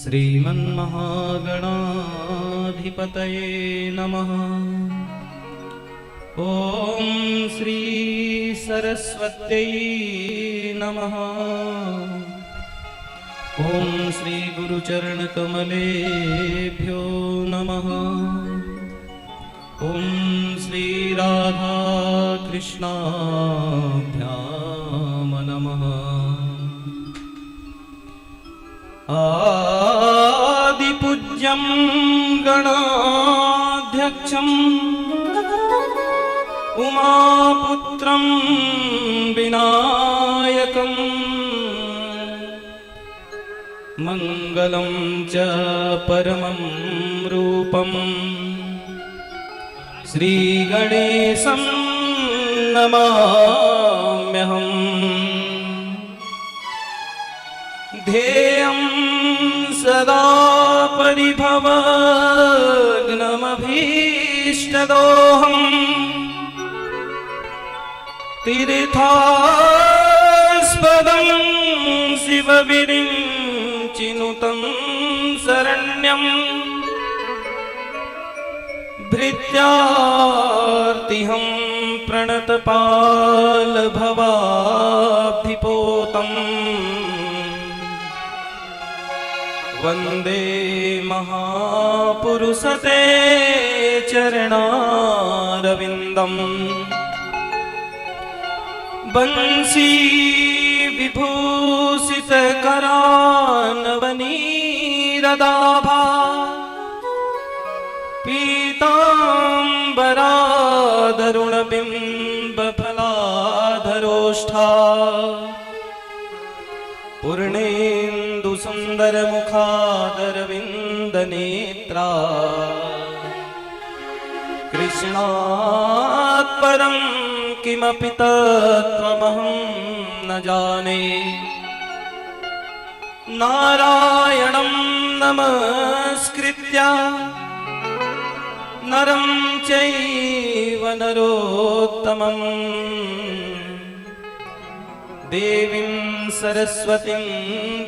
श्रीमन्महागणाधिपतये नमः। ॐ श्री सरस्वत्यै नमः। ॐ श्री गुरुचरणकमलेभ्यो नमः। ॐ श्री राधा कृष्णाभ्यां नमः। आदिपूज्यं गणाध्यक्षं उमापुत्रं विनायकं मंगलं च परमं रूपं श्रीगणेशं नमाम्यहम्। ध्येयं सदा परिभवग्नमभीष्टदोहम् तीर्थास्पदं शिवविरिञ्चिनुतं शरण्यं भृत्यार्तिहं प्रणतपालभवाब्धिपोतम् वन्दे महापुरुषते चरणारविन्दम्। बंसी विभूषितकरानवनीरदाभा पीताम्बरादरुणबिम्बफलाधरोष्ठा पूर्णेन्दुसुन्दरमुखादरविन्दनेत्रा कृष्णात् परं किमपि तत्त्वमहं न जाने। नारायणं नमस्कृत्य नरं चैव नरोत्तमं देवीं सरस्वतीं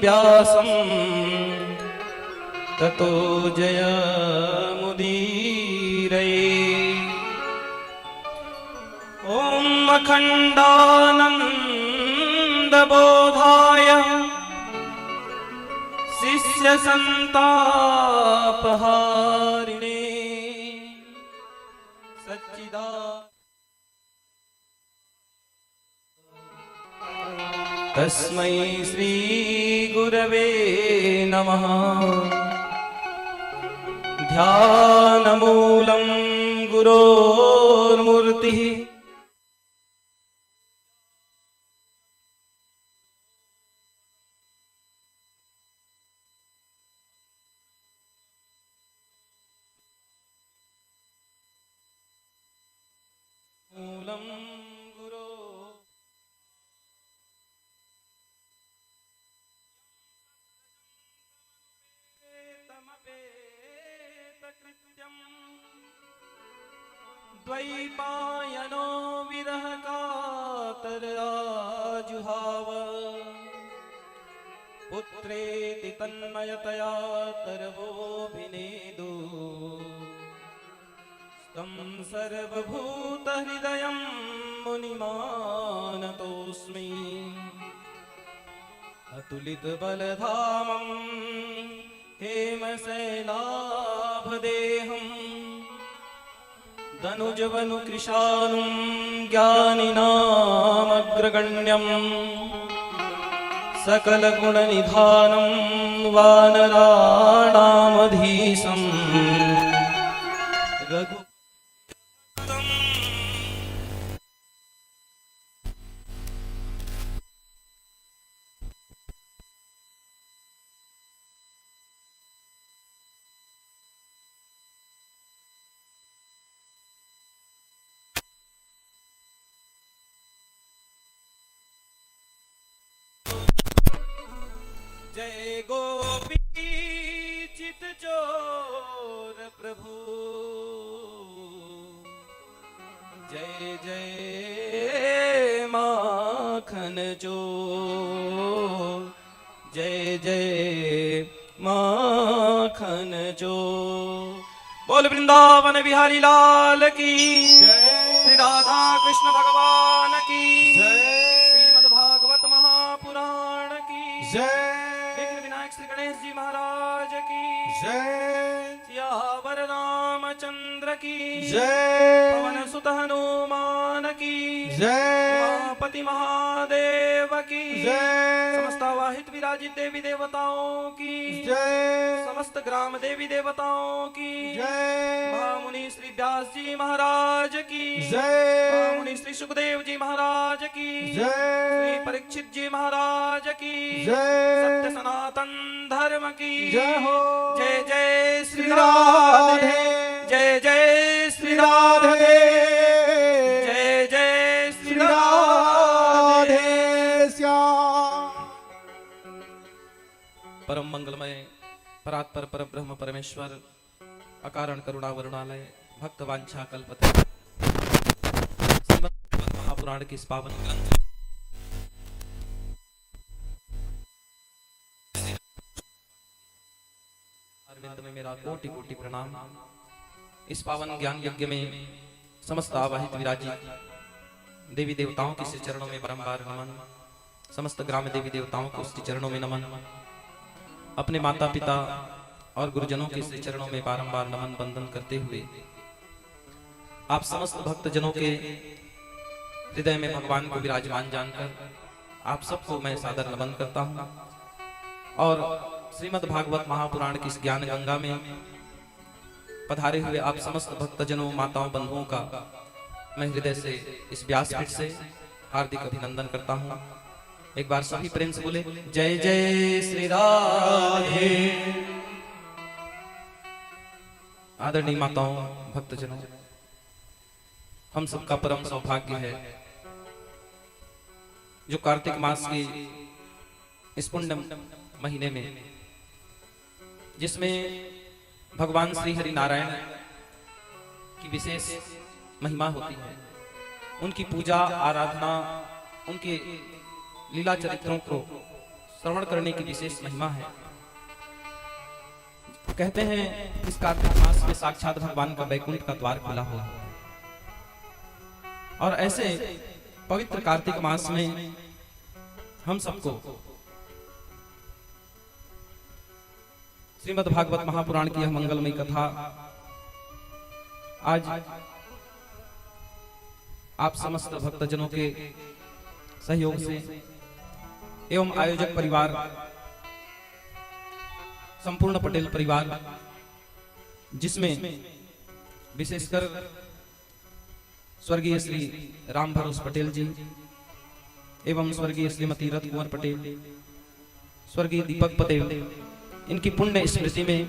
व्यासं ततो जयमुदीरये। ॐ अखण्डानन्दबोधाय शिष्यसन्तापहारिणे सच्चिदा तस्मै श्री गुरवे नमः। ध्यानमूलं गुरोर्मूर्तिः मूलं गुरो द्वैपायनो विरह कातराजुहाव पुत्रेति तन्मयतया तरवोऽभिनेदो तं सर्वभूतहृदयं मुनिमानतोऽस्मि। अतुलितबलधामं हेमशैलाभदेहं दनुजवनुकृशानुं ज्ञानिनामग्रगण्यं सकलगुणनिधानं वानराणामधीशं रघु जय गोपी चित चोर प्रभु जय जय माखन चोर जय जय माखन जो। बोल वृंदावन बिहारी लाल की श्री राधा कृष्ण भगवान की श्रीमद् भागवत महापुराण की विघ्न विनायक श्री गणेश जी महाराज की सियावर रामचंद्र की पवन सुत हनुमान की उमापति महादेव की समस्त वाहित विराजित देवी देवताओं की समस्त ग्राम देवी देवताओं की महामुनि श्री व्यास जी महाराज की महामुनि श्री सुखदेव जी महाराज की श्री परीक्षित जी महाराज की सत्य सनातन धर्म की जय जय श्री राधे जय जय श्री राधे जय जय श्री राधे श्याम। परम मंगलमय परात्पर पर ब्रह्म परमेश्वर अकारण करुणा वरुणालय भक्त वांछा कल्पतरु श्रीमद् महापुराण की इस पावन ग्रंथ अरविंद में मेरा कोटि कोटि प्रणाम। इस पावन ज्ञान यज्ञ में समस्त आवाहित विराजित देवी देवताओं के श्री चरणों में बारंबार नमन। समस्त ग्राम देवी देवताओं को श्री चरणों में नमन। अपने माता पिता और गुरुजनों के श्री चरणों में बारंबार नमन बंदन करते हुए आप समस्त भक्त जनों के हृदय में भगवान को विराजमान जानकर आप सबको मैं सादर नमन करता हूं और श्रीमद् भागवत महापुराण की इस ज्ञान गंगा में पधारे हुए आप समस्त भक्तजनों माताओं बंधुओं का मैं हृदय से इस व्यासपीठ से हार्दिक अभिनंदन करता हूं। एक बार सभी प्रेम से बोले जय जय श्री राधे। आदरणीय माताओं भक्तजनों, हम सबका परम सौभाग्य है जो कार्तिक मास की इस पुण्य महीने में जिसमें भगवान श्री हरि नारायण की विशेष महिमा होती है, उनकी पूजा आराधना, उनके लीला चरित्रों को श्रवण करने की विशेष महिमा है। कहते हैं इस कार्तिक मास में साक्षात भगवान का वैकुंठ का द्वार खुला हुआ है और ऐसे पवित्र कार्तिक मास में हम सबको श्रीमद् भागवत महापुराण की यह मंगलमयी कथा आज आप समस्त भक्तजनों के सहयोग से एवं आयोजक परिवार संपूर्ण पटेल परिवार जिसमें विशेषकर स्वर्गीय श्री राम भरोस पटेल जी एवं स्वर्गीय श्रीमती रथ कुंवर पटेल, स्वर्गीय दीपक पटेल, इनकी पुण्य स्मृति में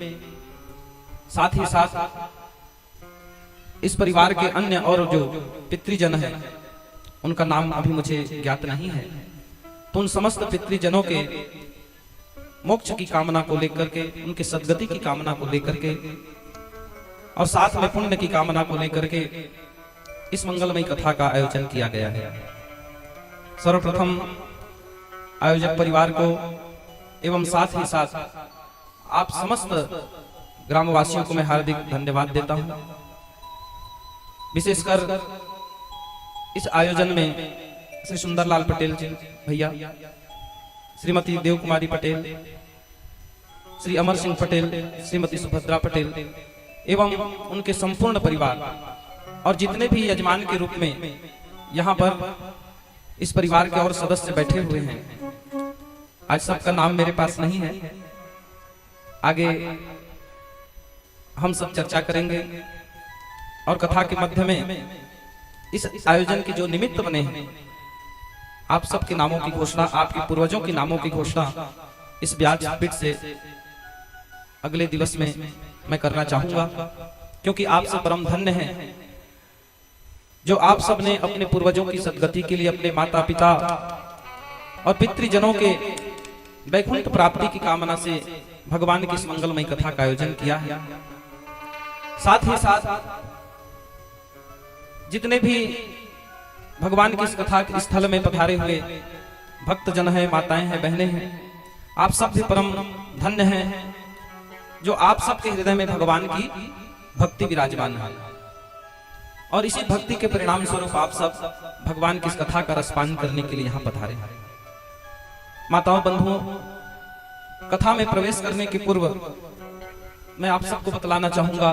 साथ ही साथ इस परिवार के अन्य और जो पितृजन हैं उनका नाम अभी मुझे ज्ञात नहीं है, तो उन समस्त पितृजनों के मोक्ष की कामना को लेकर के, उनके सद्गति की कामना को लेकर के और साथ में पुण्य की कामना को लेकर के इस मंगलमयी कथा का आयोजन किया गया है। सर्वप्रथम आयोजक परिवार को एवं साथ ही साथ आप समस्त ग्रामवासियों को मैं हार्दिक धन्यवाद देता हूं। विशेषकर इस आयोजन में श्री सुंदरलाल पटेल जी भैया, श्रीमती देव कुमारी पटेल, श्री अमर सिंह पटेल, श्रीमती सुभद्रा पटेल एवं उनके संपूर्ण परिवार और जितने भी यजमान के रूप में यहाँ पर इस परिवार के और सदस्य बैठे हुए हैं। आज सबका नाम मेरे पास नहीं है, आगे हम सब चर्चा करेंगे और कथा के मध्य में इस आयोजन के जो निमित्त बने हैं आप सबके नामों की घोषणा, आपके पूर्वजों के नामों की घोषणा इस व्यासपीठ से अगले दिवस में मैं करना चाहूंगा, क्योंकि आप सब परम धन्य हैं जो आप सब ने अपने पूर्वजों की सद्गति के लिए अपने माता पिता और पितृजनों के वैकुंठ प्राप्ति की कामना से भगवान की इस मंगलमयी कथा का आयोजन किया है। साथ ही साथ जितने भी भगवान की इस कथा के स्थल में पधारे हुए भक्तजन हैं, माताएं हैं, बहनें हैं, आप सब भी परम धन्य हैं जो आप सबके हृदय में भगवान की भक्ति विराजमान है, और इसी भक्ति के परिणाम स्वरूप आप सब भगवान की इस कथा का रसपान करने के लिए यहाँ पधारे हैं। माताओं बंधुओं, कथा में प्रवेश करने के पूर्व मैं आप सबको बतलाना चाहूंगा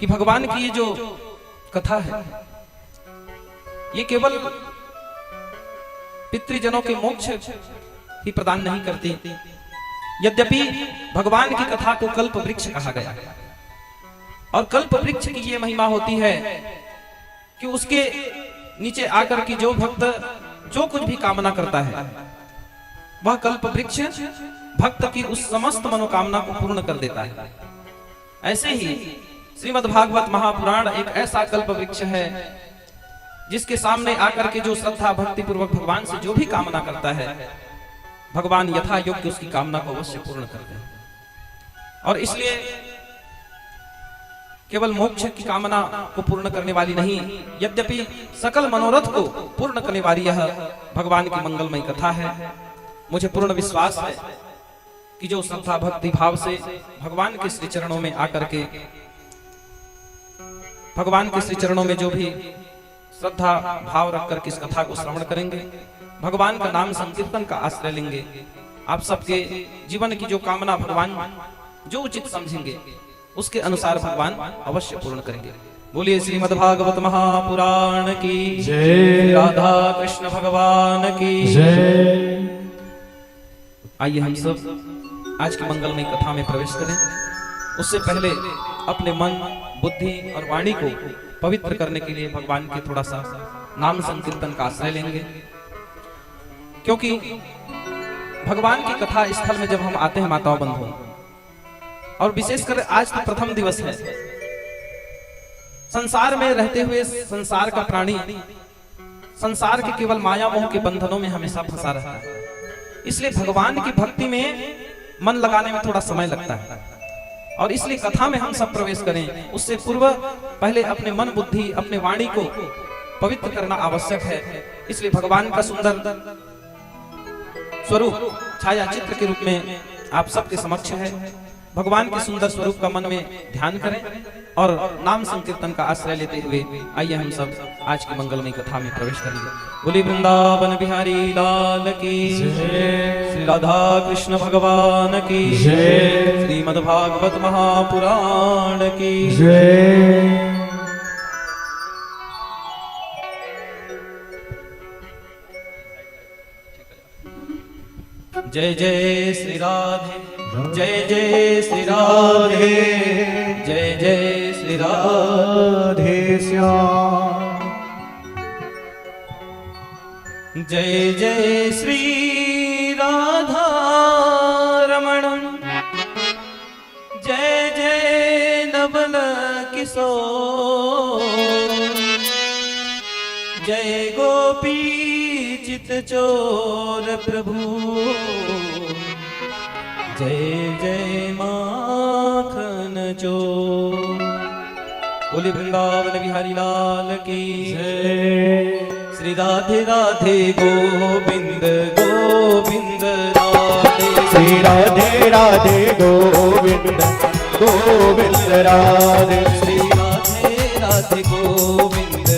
कि भगवान की ये जो कथा है, ये केवल पितृजनों के मोक्ष ही प्रदान नहीं करती। यद्यपि भगवान की कथा को कल्प वृक्ष कहा गया है, और कल्प वृक्ष की ये महिमा होती है कि उसके नीचे आकर के जो भक्त जो कुछ भी कामना करता है, वह कल्प वृक्ष भक्त की उस समस्त मनोकामना को पूर्ण कर देता है। ऐसे ही श्रीमद् भागवत महापुराण एक ऐसा कल्प वृक्ष है जिसके सामने आकर के जो श्रद्धा भक्ति पूर्वक भगवान से जो भी कामना करता है, भगवान यथा योग्य उसकी कामना को अवश्य पूर्ण करते हैं। और इसलिए केवल मोक्ष की कामना को पूर्ण करने वाली नहीं, यद्यपि सकल मनोरथ को पूर्ण करने वाली यह भगवान की मंगलमयी कथा है। मुझे पूर्ण विश्वास है कि जो श्रद्धा भक्ति भाव से भगवान के श्री चरणों में आकर के, भगवान के श्री चरणों में जो भी श्रद्धा भाव रखकर के इस कथा को श्रवण करेंगे, भगवान का नाम संकीर्तन का आश्रय लेंगे, आप सबके जीवन की जो कामना भगवान जो उचित समझेंगे उसके अनुसार भगवान अवश्य पूर्ण करेंगे। बोलिए श्रीमद् भागवत महापुराण की जय, राधा कृष्ण भगवान की जय। आइए हम सब आज की मंगलमयी कथा में प्रवेश करें। उससे पहले अपने मन, बुद्धि और वाणी को पवित्र करने के लिए भगवान के थोड़ा सा नाम संकीर्तन का आश्रय लेंगे, क्योंकि भगवान की कथा स्थल में जब हम आते हैं माताओं बंधुओं, और विशेषकर आज तो प्रथम दिवस है, संसार में रहते हुए संसार का प्राणी संसार के केवल माया मोह के बंधनों में हमेशा फंसा रहता है। इसलिए भगवान की भक्ति में मन लगाने में थोड़ा समय लगता है, और इसलिए कथा में हम सब प्रवेश करें उससे पूर्व पहले अपने मन, बुद्धि, अपने वाणी को पवित्र करना आवश्यक है। इसलिए भगवान का सुंदर स्वरूप छाया चित्र के रूप में आप सबके समक्ष है। भगवान के सुंदर स्वरूप का मन में ध्यान करें और नाम संकीर्तन का आश्रय लेते हुए आइए हम सब आज की मंगलमयी कथा में प्रवेश करेंगे। बोली वृंदावन बिहारी लाल की जय, श्री राधा कृष्ण भगवान की जय, श्रीमद् भागवत महापुराण की जय। जय जय श्री राधे, जय जय श्री राधे, जय जय श्री राधे श्याम, जय जय श्री राधा रमण, जय जय नवल किशोर, जय गोपी चित चोर प्रभु, जय जय माखन चोर। बोले वृंदावन बिहारी लाल की जय। श्री राधे राधे गोविंद गोविंद राधे, श्री राधे राधे गोविंद गोविंद राधे, श्री राधे राधे गोविंद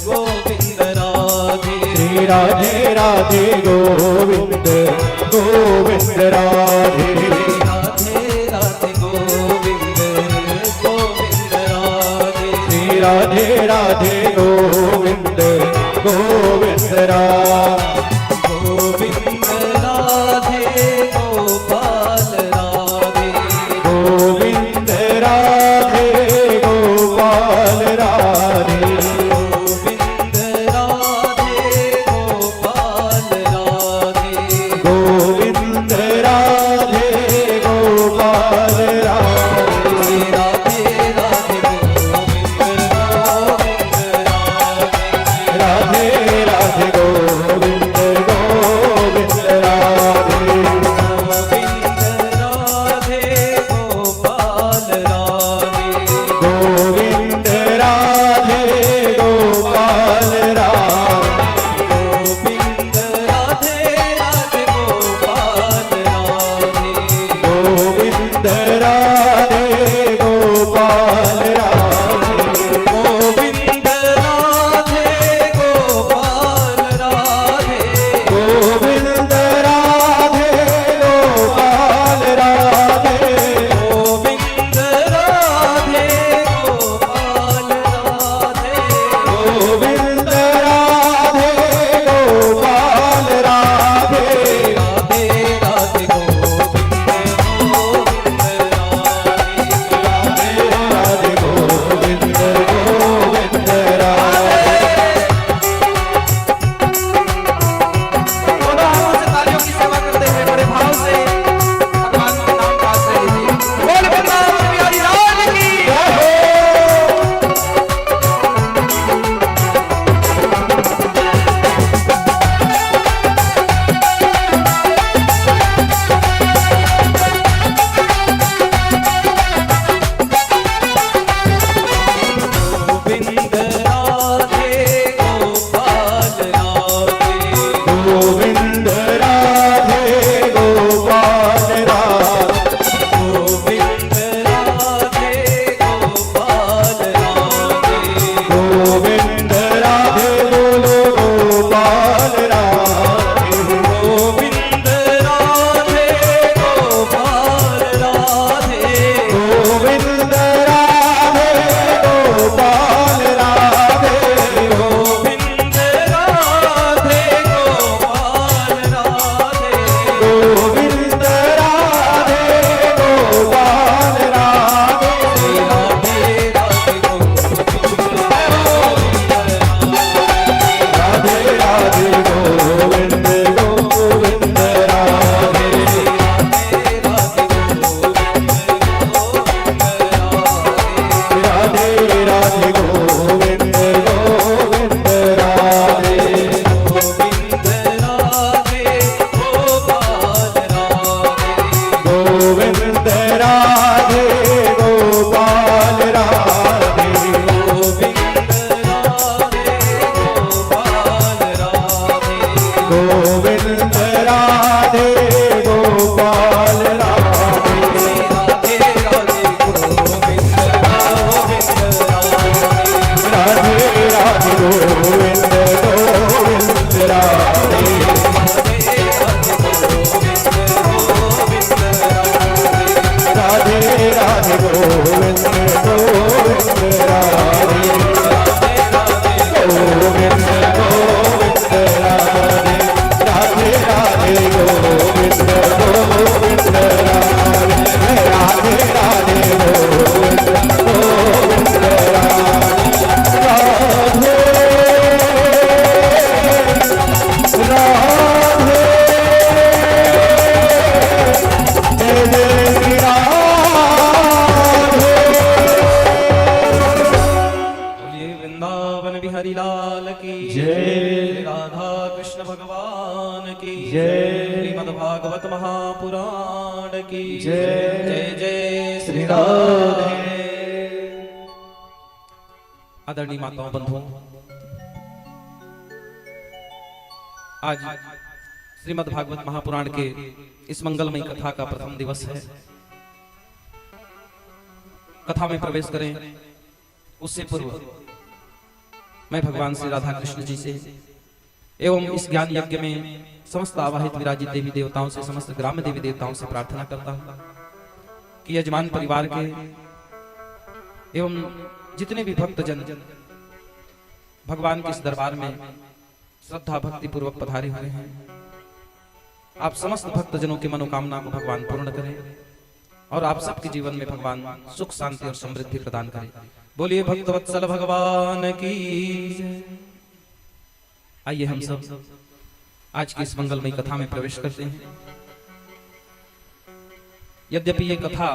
गोविंद राधे, श्री राधे राधे गोविंद गोविंद राधे, राधे राधे गोविंद गोविंद राधे, श्री राधे राधे गोविंद गोविंद राधे, गोविंद राधे गोपाल राधे, गोविंद राधे गोपाल राधे, गोविंद राधे गोपाल राधे, गोविंद राधे गोपाल राधे, राधे राधे गोविंद गोविंद गोविंद राधे गोपाल राधे गोविंद राधे गोपाल राधे गोविंद राधे गोपाल राधे गोविंद राधे गोपाल राधे गोविंद राधे गोपाल राधे राधे राधे गोविंद गोविंद राधे दोनों हाथों से तालियों की सेवा करते हुए बड़े भाव से भगवान के नाम का आश्रय लीजिए। बोल वृंदावन बिहारी लाल की गोविंद राधे गोपाल राधे गोविंद राधे गोपाल राधे गोविंद राधे गोपाल राधे गोविंद राधे बोलो गोपाल राधे गोविंद राधे गोपाल राधे गोविंद राधे गोपाल राधे गोविंद राधे गोपाल राधे गोविंद राधे गोपाल राधे राधे राधे राधे राधे गोविंद गोविंद राधे राधे राधे गोविंद गोविंद राधे गोविंद राधे गोपाल राधे गोविंद राधे गोपाल राधे राधे राधे गोविंद गोविंद राधे राधे राधे गोविंद गोविंद राधे गोविंद गोविंद राधे राधे राधे गोविंद गोविंद राधे राधे राधे गोविंद गोविंद राधे राधे जय जय श्री राधे बोलिए वृंदावन बिहारी लाल की जय। राधा कृष्ण भगवान की जय। श्रीमद् भागवत महापुराण की जय। जय जय श्री राधे। राधे। आदरणीय माताओं बंधुओं, आज श्रीमद् भागवत महापुराण के इस मंगलमयी कथा का प्रथम दिवस है। कथा में प्रवेश करें उससे पूर्व मैं भगवान श्री राधा कृष्ण जी से एवं इस ज्ञान यज्ञ में समस्त आवाहित विराजित देवी देवताओं से, समस्त ग्राम देवी देवताओं से प्रार्थना करता हूं कि यजमान परिवार के एवं जितने भी भक्तजन भगवान के इस दरबार में श्रद्धा भक्ति पूर्वक पधारे हुए हैं, आप समस्त भक्तजनों की मनोकामना को भगवान पूर्ण करें और आप सबके जीवन में भगवान सुख शांति और समृद्धि प्रदान करें। बोलिए भक्तवत्सल भगवान की जय। आइए हम सब आज की इस मंगलमयी कथा में प्रवेश करते हैं। यद्यपि ये कथा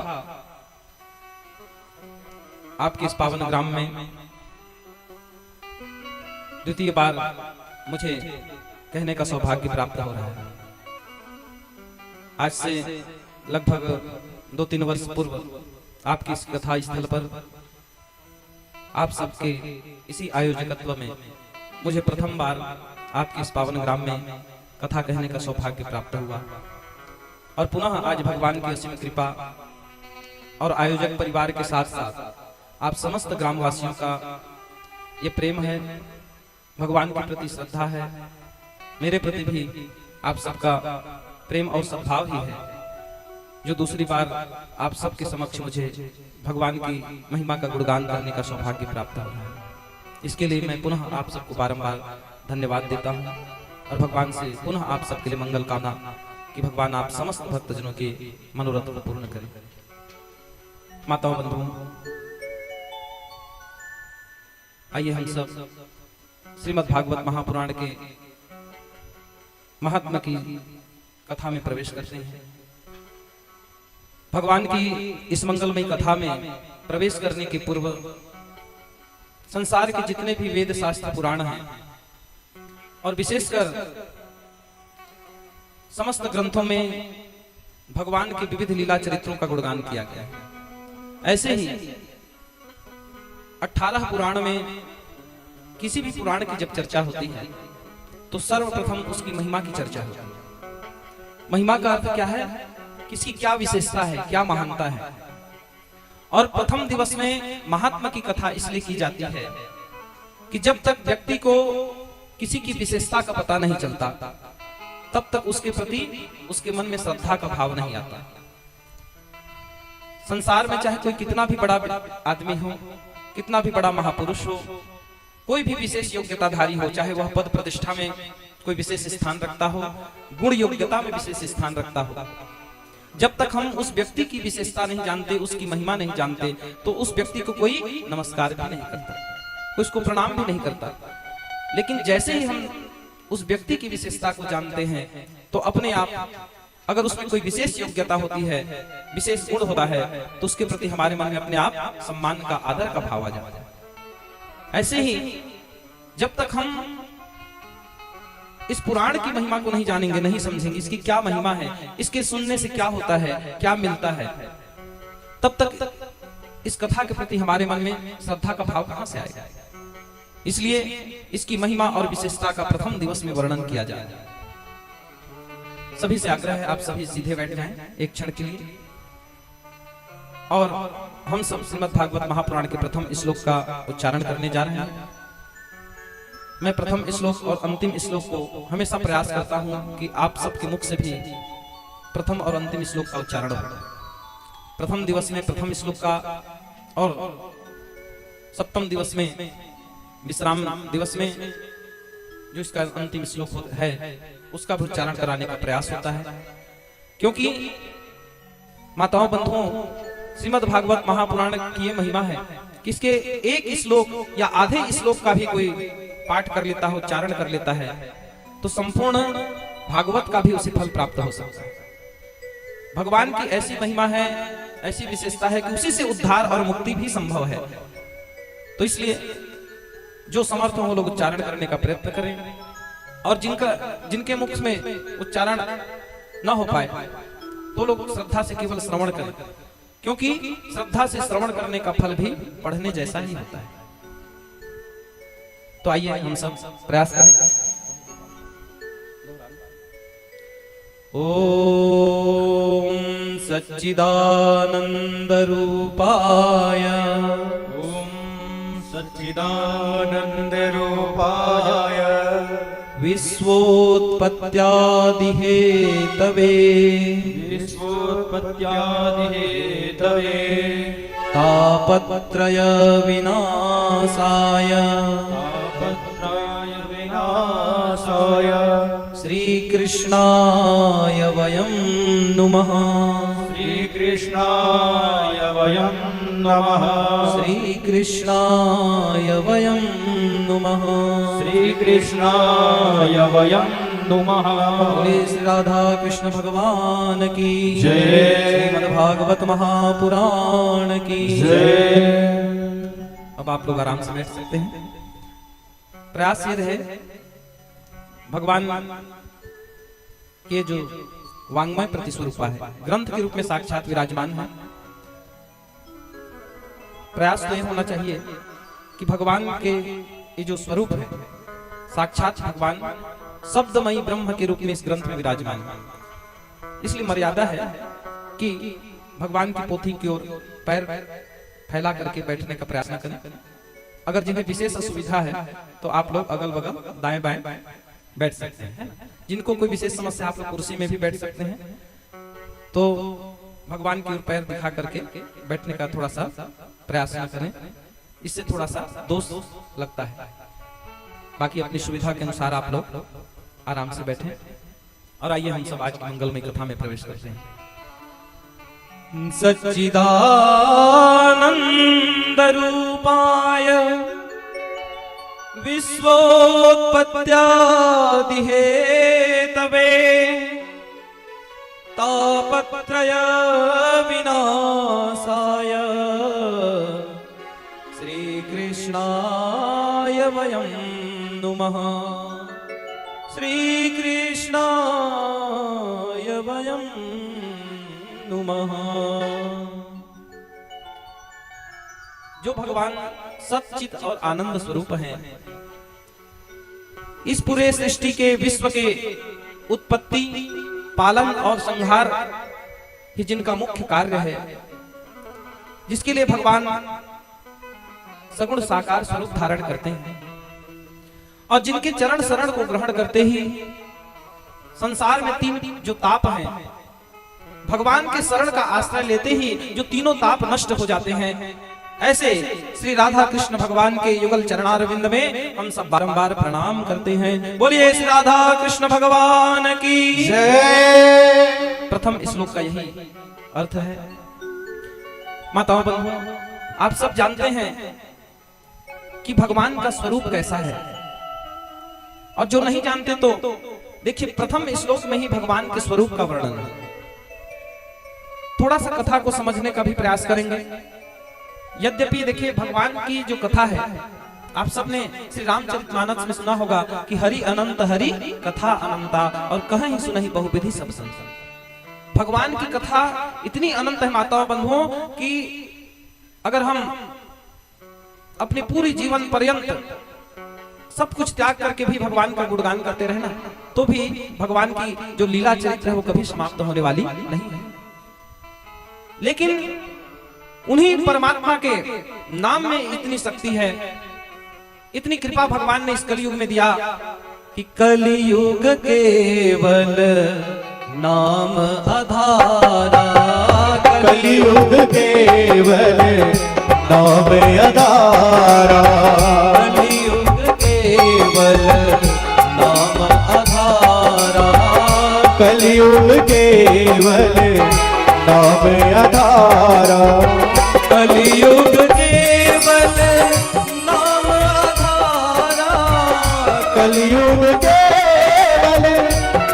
आपके इस पावन ग्राम में द्वितीय बार मुझे कहने का सौभाग्य प्राप्त हो रहा है। आज से लगभग 2-3 वर्ष पूर्व आपकी इस कथा स्थल पर आप सबके इसी आयोजकत्व में मुझे प्रथम बार आपके इस पावन ग्राम में कथा कहने का सौभाग्य प्राप्त हुआ और पुनः आज भगवान की असीम कृपा और आयोजक परिवार के साथ साथ आप समस्त ग्रामवासियों का ये प्रेम है, भगवान के प्रति श्रद्धा है, मेरे प्रति भी आप सबका प्रेम और सद्भाव ही है, जो दूसरी बार आप सबके समक्ष मुझे भगवान की महिमा का गुणगान करने का सौभाग्य प्राप्त हो रहा है। इसके लिए मैं पुनः आप सबको बारंबार धन्यवाद देता हूं और भगवान से पुनः आप सबके लिए मंगल कामना कि भगवान आप समस्त भक्तजनों के मनोरथ को पूर्ण करें। माताओं बंधुओं, आइए हम सब श्रीमद् भागवत महापुराण के महात्मा की कथा में प्रवेश करते हैं। भगवान की इस मंगलमयी कथा में प्रवेश करने के पूर्व संसार के जितने भी वेद शास्त्र पुराण हैं और विशेषकर समस्त ग्रंथों में भगवान के विविध लीला चरित्रों का गुणगान किया गया है। ऐसे ही 18 पुराण में किसी भी पुराण की जब चर्चा होती है तो सर्वप्रथम उसकी महिमा की चर्चा होती है। महिमा का अर्थ क्या है, किसकी क्या विशेषता है, क्या महानता है। और प्रथम दिवस में महात्मा की कथा इसलिए की जाती है कि जब तक व्यक्ति को किसी की विशेषता का पता नहीं चलता तब तक उसके प्रति उसके मन में श्रद्धा का भाव नहीं आता। संसार में चाहे कोई कितना भी बड़ा आदमी हो, कितना भी बड़ा महापुरुष हो, कोई भी विशेष योग्यताधारी हो, चाहे वह पद प्रतिष्ठा में कोई विशेष स्थान रखता हो, गुण योग्यता में विशेष स्थान रखता हो, जब तक हम उस व्यक्ति की विशेषता नहीं जानते, उसकी महिमा नहीं जानते, तो उस व्यक्ति को कोई नमस्कार भी नहीं करता, उसको प्रणाम भी नहीं करता। लेकिन जैसे ही हम उस व्यक्ति की विशेषता को जानते हैं तो अपने आप, अगर उसमें कोई विशेष योग्यता होती है, विशेष गुण होता है, तो उसके प्रति हमारे मन में अपने आप सम्मान का, आदर का भाव आ जाता है। ऐसे ही जब तक हम इस पुराण की महिमा को नहीं जानेंगे, नहीं समझेंगे, इसकी क्या महिमा है, इसके सुनने से क्या होता है, क्या मिलता है, तब तक इस कथा के प्रति हमारे मन में श्रद्धा का भाव कहां से आएगा। इसलिए इसकी महिमा और विशेषता का प्रथम दिवस में वर्णन किया जाए। सभी से आग्रह है, आप सभी सीधे बैठ जाएं एक क्षण के लिए और हम सब श्रीमद् भागवत महापुराण के प्रथम श्लोक का उच्चारण करने जा रहे हैं। मैं प्रथम श्लोक और अंतिम श्लोक को हमेशा प्रयास करता हूं कि आप सबके मुख से भी प्रथम और अंतिम श्लोक का उच्चारण हो। प्रथम दिवस में प्रथम श्लोक का और सप्तम दिवस में, विश्राम दिवस में जो इसका अंतिम श्लोक है उसका भी उच्चारण कराने का प्रयास होता है, क्योंकि माताओं बंधुओं, श्रीमद् भागवत महापुराण की ये महिमा है कि इसके एक श्लोक या आधे श्लोक का भी कोई पाठ कर लेता हो, उच्चारण कर लेता है, तो संपूर्ण भागवत का भी उसे फल प्राप्त हो सकता है। भगवान की ऐसी महिमा है, ऐसी विशेषता है कि उसी से उद्धार और मुक्ति भी संभव है। तो इसलिए जो समर्थ हो वो लोग उच्चारण करने का प्रयत्न करें, और जिनके मुख में उच्चारण न हो पाए तो लोग श्रद्धा से केवल श्रवण करें, क्योंकि श्रद्धा से श्रवण करने का फल भी पढ़ने जैसा ही होता है। तो आइए हम सब प्रयास करें। ओम सच्चिदानंद रूपाय, ओम सच्चिदानंद रूपाय, विश्वोत्पत्त्यादि हेतवे, विश्वोत्पत्त्यादि हेतवे, तापत्रय विनाशाय, तापत्रय विनाशाय, श्रीकृष्णाय वयं नुमः, श्रीकृष्णाय वयं नमः, श्रीकृष्णाय वयं नुमः, श्रीकृष्णाय वयं नुमः। बोले श्री राधा कृष्ण भगवान की जय, श्रीमद् भागवत महापुराण की जय। अब आप लोग आराम से बैठ सकते हैं। प्रयास ये रहे भगवान के जो वांग्मय प्रतिस्वरूपा है, ग्रंथ के रूप में साक्षात विराजमान है। प्रयास तो ये होना चाहिए कि भगवान के ये जो स्वरूप है, साक्षात भगवान शब्दमयी ब्रह्म के रूप में इस ग्रंथ में विराजमान है। इसलिए मर्यादा है कि भगवान की पोथी की ओर पैर फैला करके बैठने का प्रयास न करें। अगर जिन्हें विशेष असुविधा है तो आप लोग अगल बगल दाएं बाएं बैठ सकते हैं। जिनको कोई विशेष समस्या, आप लोग कुर्सी में भी बैठ सकते हैं। तो भगवान की ओर पैर दिखा करके बैठने का थोड़ा सा प्रयास न करें, इससे थोड़ा सा दोष लगता है। बाकी अपनी सुविधा के अनुसार आप लोग आराम से बैठें। और आइए हम सब आज की मंगलमय कथा में प्रवेश करते हैं। सच्चिदानंद रूपाय विश्वोत्पत्त्यादि हेतवे तापत्रय विनाशाय श्री कृष्णाय वयं नुमः। श्री कृष्णाय वयं नुमः। जो भगवान सच्चित और आनंद स्वरूप हैं, इस पूरे सृष्टि के विश्व के उत्पत्ति, पालन और संहार ही जिनका मुख्य कार्य है, जिसके लिए भगवान सगुण साकार स्वरूप धारण करते हैं और जिनके चरण शरण को ग्रहण करते ही संसार में तीन जो ताप हैं, भगवान के शरण का आश्रय लेते ही जो तीनों ताप नष्ट हो जाते हैं, ऐसे श्री राधा कृष्ण भगवान के युगल चरणारविंद में हम सब बारंबार प्रणाम करते हैं। बोलिए श्री राधा कृष्ण भगवान की जय। प्रथम श्लोक का यही अर्थ है। माताओं बंधुओं, आप सब जानते हैं कि भगवान का स्वरूप कैसा है, और जो नहीं जानते तो देखिए प्रथम श्लोक में ही भगवान के स्वरूप का वर्णन है। थोड़ा सा कथा को समझने का भी प्रयास करेंगे। यद्यपि देखिए भगवान की जो कथा है, आप सबने श्री रामचरितमानस में सुना होगा कि हरि अनंत हरि कथा अनंता और कहीं सुनहि बहुविधि सब संत। भगवान की कथा इतनी अनंत है माताओं बंधुओं कि अगर हम अपने पूरी जीवन पर्यंत सब कुछ त्याग करके भी भगवान का गुणगान करते रहे ना, तो भी भगवान की जो लीला चरित्र है वो कभी समाप्त होने वाली नहीं है। लेकिन उन्हीं परमात्मा के नाम में इतनी शक्ति है, इतनी कृपा भगवान ने इस कलयुग में दिया कि कलयुग केवल नाम आधारा। कलयुग केवल नाम आधारा। कलयुग केवल नाम आधारा। कलयुग केवल नाम आधारा। कलयुग केवल नाम आधारा। कलयुग केवल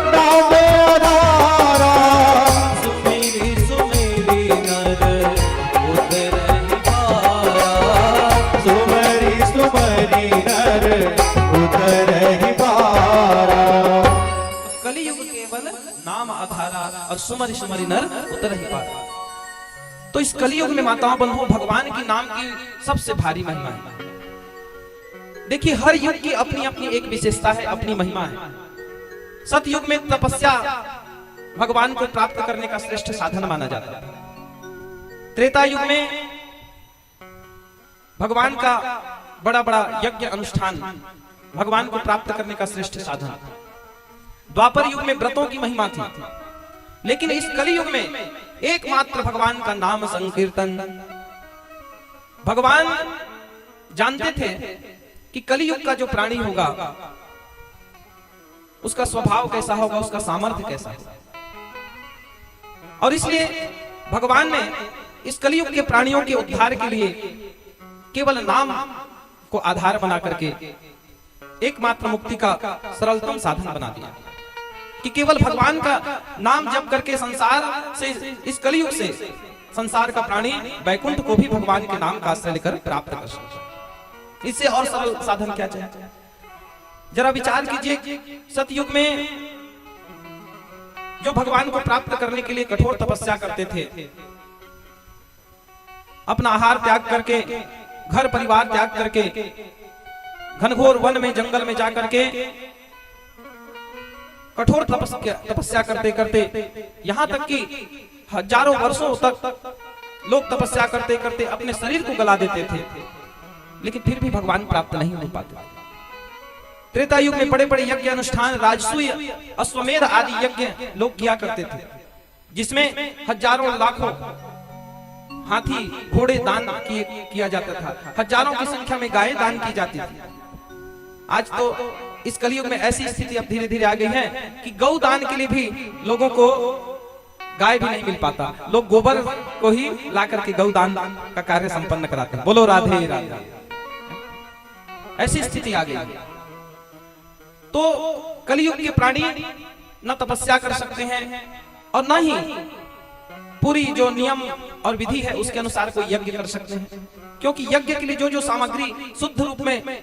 नाम आधारा। सुमेरी सुमेरी नर उतरहि पारा। सुमरि सुमरि नर उतरहि पारा। कलयुग केवल नाम आधारा और सुमरि सुमरि नर उतरहि पारा। तो इस कलयुग में माताओं बंधुओं भगवान की नाम की सबसे भारी महिमा है। देखिए हर युग की अपनी अपनी एक विशेषता है, अपनी महिमा है। सतयुग में तपस्या भगवान को प्राप्त करने का श्रेष्ठ साधन माना जाता है। त्रेता युग में भगवान का बड़ा बड़ा यज्ञ अनुष्ठान भगवान को प्राप्त करने का श्रेष्ठ साधन। द्वापर युग में व्रतों की महिमा थी, लेकिन इस कलयुग में एकमात्र भगवान का नाम संकीर्तन। भगवान जानते थे कि कलयुग का जो प्राणी होगा उसका स्वभाव कैसा होगा, उसका सामर्थ्य कैसा होगा, और इसलिए भगवान ने इस कलयुग के प्राणियों के उद्धार के लिए केवल नाम को आधार बना करके एकमात्र मुक्ति का सरलतम साधन बना दिया कि केवल भगवान का नाम जप करके संसार से, इस कलयुग से संसार का प्राणी वैकुंठ को भी भगवान के नाम का आश्रय लेकर प्राप्त कर सकता। इससे और सरल साधन क्या चाहिए? जरा विचार कीजिए, सतयुग में जो भगवान को प्राप्त करने के लिए कठोर तपस्या करते थे, अपना आहार त्याग करके, घर परिवार त्याग करके, घनघोर वन में जंगल में जाकर के कठोर तपस्या करते करते, यहां तक कि हजारों वर्षों तक लोग तपस्या करते करते अपने शरीर को गला देते थे, लेकिन फिर भी भगवान प्राप्त नहीं हो पाते। त्रेता युग में बड़े बड़े यज्ञ अनुष्ठान, राजसूय, अश्वमेध आदि यज्ञ लोग किया करते थे, जिसमें हजारों लाखों हाथी घोड़े दान किया जाता था, हजारों की संख्या में गायें दान की जाती थी। आज तो इस कलयुग में ऐसी स्थिति अब धीरे धीरे आ गई है कि गौ दान के लिए भी लोगों को गाय भी नहीं मिल पाता, लोग गोबर को ही ला करके गौ दान का कार्य संपन्न कराते हैं। बोलो राधे राधे। ऐसी स्थिति आ गई। तो कलयुग के प्राणी न तपस्या कर सकते हैं और न ही पूरी जो नियम और विधि है उसके अनुसार कोई यज्ञ कर सकते हैं, क्योंकि यज्ञ के लिए जो जो सामग्री शुद्ध रूप में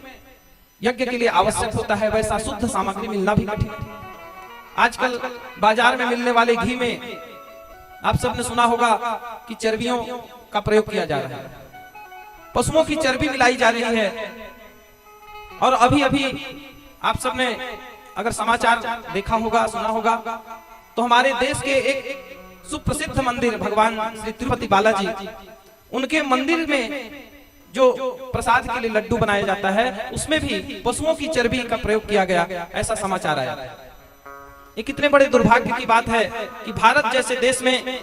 यज्ञ के लिए आवश्यक होता है वैसा शुद्ध सामग्री मिलना भी कठिन है। आजकल बाजार में मिलने वाले घी में आप सबने सुना होगा कि चर्बियों का प्रयोग किया जा रहा है, पशुओं की चर्बी मिलाई जा रही है। और अभी अभी आप सबने अगर समाचार देखा होगा, सुना होगा, तो हमारे देश के एक सुप्रसिद्ध मंदिर भगवान श्री तिरुपति बालाजी, उनके मंदिर में जो प्रसाद के लिए लड्डू बनाया जाता है उसमें भी पशुओं की चर्बी का प्रयोग किया गया, ऐसा समाचार आया। ये कितने बड़े दुर्भाग्य की बात है कि भारत जैसे देश में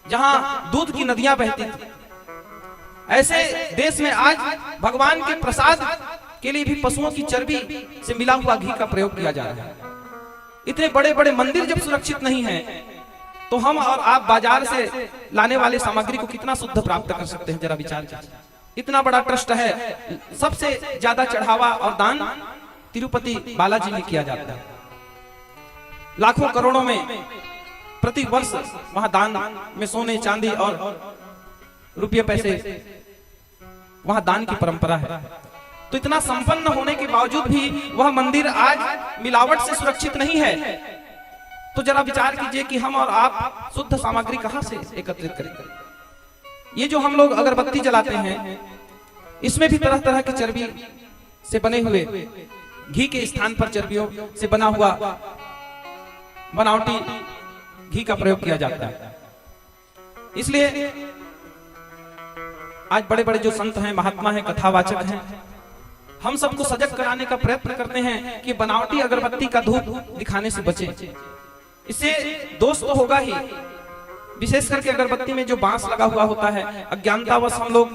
जहां दूध की नदियां बहती थी, ऐसे देश में आज भगवान के प्रसाद के लिए भी पशुओं की चर्बी से मिला हुआ घी का प्रयोग किया जा रहा है। इतने बड़े बड़े मंदिर जब सुरक्षित नहीं है तो हम और आप बाजार से लाने वाले सामग्री को कितना शुद्ध प्राप्त कर सकते हैं, जरा विचार कीजिए। इतना बड़ा ट्रस्ट है, सबसे ज्यादा चढ़ावा और दान तिरुपति बालाजी में किया जाता है। लाखों करोड़ों में प्रति वर्ष वहां दान में सोने चांदी और रुपये पैसे वहां दान की परंपरा है। तो इतना संपन्न होने के बावजूद भी वह मंदिर आज मिलावट से सुरक्षित नहीं है। तो जरा विचार कीजिए कि हम और आप शुद्ध सामग्री कहां से एकत्रित करेंगे। ये जो हम लोग अगरबत्ती जलाते हैं इसमें भी तरह तरह की चर्बी से बने हुए घी के स्थान पर चर्बियों से बना हुआ बनावटी घी का प्रयोग किया जाता है। इसलिए आज बड़े बड़े जो संत हैं, महात्मा हैं, कथावाचक हैं, हम सबको सजग कराने का प्रयत्न करते हैं कि बनावटी अगरबत्ती का धूप दिखाने से बचें। इससे दोष तो होगा ही, विशेष करके अगरबत्ती में जो बांस लगा हुआ होता है, अज्ञानतावश हम लोग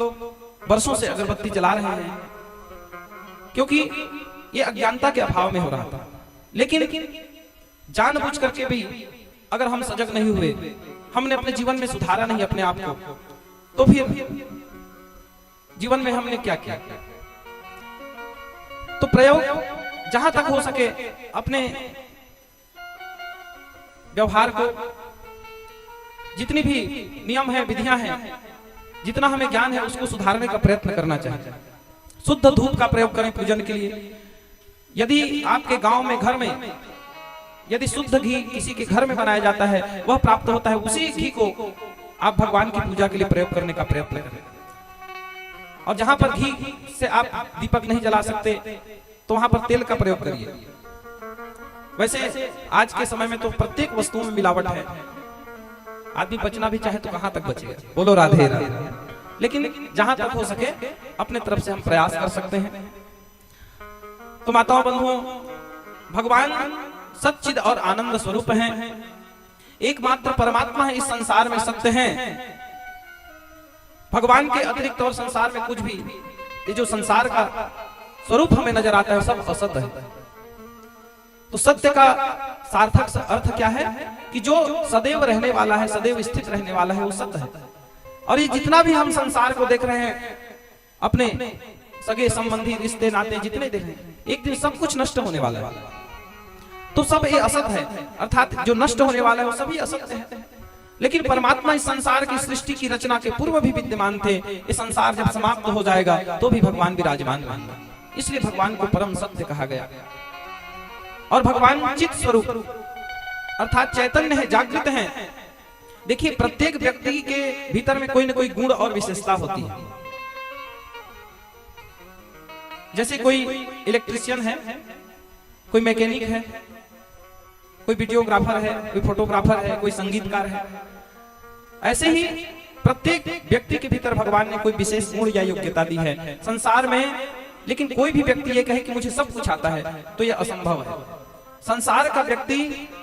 वर्षों से अगरबत्ती जला रहे हैं क्योंकि ये अज्ञानता के अभाव में हो रहा था। लेकिन जानबूझ करके भी अगर हम सजग नहीं हुए, हमने अपने जीवन में सुधारा नहीं अपने आप को, तो फिर जीवन में हमने क्या किया। तो प्रयोग जहां तक हो सके अपने व्यवहार को, जितनी भी नियम है, विधियां हैं, जितना हमें ज्ञान है उसको सुधारने का प्रयत्न करना चाहिए। शुद्ध धूप का प्रयोग करें पूजन के लिए। यदि आपके गांव में, घर में यदि शुद्ध घी किसी के घर में बनाया जाता है, वह प्राप्त होता है, उसी घी को आप भगवान की पूजा के लिए प्रयोग करने का प्रयत्न करें। और जहां पर घी से आप दीपक नहीं जला सकते तो वहां पर तेल का प्रयोग करिए। वैसे आज के समय में तो प्रत्येक वस्तु में मिलावट है, आदमी बचना भी चाहे तो कहां तक बचेगा। बोलो राधे राधे। लेकिन जहां तक हो सके अपने तरफ से हम प्रयास कर सकते हैं। तो माताओं बंधुओं, भगवान सच्चिद और आनंद स्वरूप हैं, एकमात्र परमात्मा है, इस संसार में सत्य हैं। भगवान के अतिरिक्त और संसार में कुछ भी, ये जो संसार का स्वरूप हमें नजर आता है सब असत्य है। तो सत्य का सार्थक अर्थ क्या है कि जो सदैव रहने वाला है, सदैव स्थित रहने वाला है, वो सत्य है। और ये जितना भी हम संसार को देख रहे हैं, अपने सगे संबंधी रिश्ते नाते जितने देख रहे हैं, एक दिन सब कुछ नष्ट होने वाला है। तो सब ये असत्य है, अर्थात जो नष्ट होने वाला है वो सभी असत्य है। लेकिन परमात्मा इस संसार की सृष्टि की रचना के पूर्व भी विद्यमान थे। ये संसार जब समाप्त हो जाएगा तो भी भगवान विराजमान रहेंगे, इसलिए भगवान को परम सत्य कहा गया। और भगवान चित स्वरूप अर्थात चैतन्य है, जागृत है। देखिए, प्रत्येक व्यक्ति के भीतर में कोई न कोई गुण और विशेषता होती है। जैसे कोई इलेक्ट्रिशियन है, कोई मैकेनिक है, कोई वीडियोग्राफर है, कोई फोटोग्राफर है, कोई संगीतकार है। ऐसे ही प्रत्येक व्यक्ति के भीतर भगवान ने कोई विशेष गुण या योग्यता दी है संसार में। लेकिन कोई भी व्यक्ति ये कहे कि मुझे सब कुछ आता है तो यह असंभव है। संसार का व्यक्ति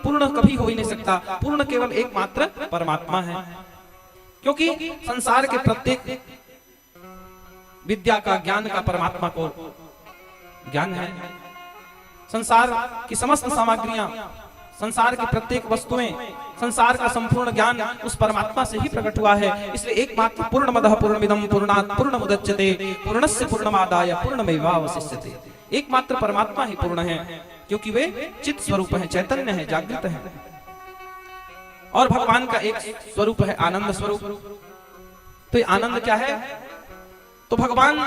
पूर्ण कभी हो ही नहीं सकता। पूर्ण केवल एकमात्र परमात्मा है, क्योंकि संसार के प्रत्येक विद्या का, ज्ञान का परमात्मा को ज्ञान है। संसार की समस्त सामग्रियां, संसार की प्रत्येक वस्तुएं, संसार का संपूर्ण ज्ञान उस परमात्मा से ही प्रकट हुआ है। इसलिए एकमात्र पूर्णमदः पूर्णमिदं पूर्णात् पूर्णमुदच्यते पूर्णस्य पूर्णमादाय पूर्णमेवावशिष्यते। एकमात्र परमात्मा ही पूर्ण है, क्योंकि वे चित्त स्वरूप है, चैतन्य है, जागृत है। और भगवान का एक स्वरूप है आनंद स्वरूप। तो ये आनंद क्या है? तो भगवान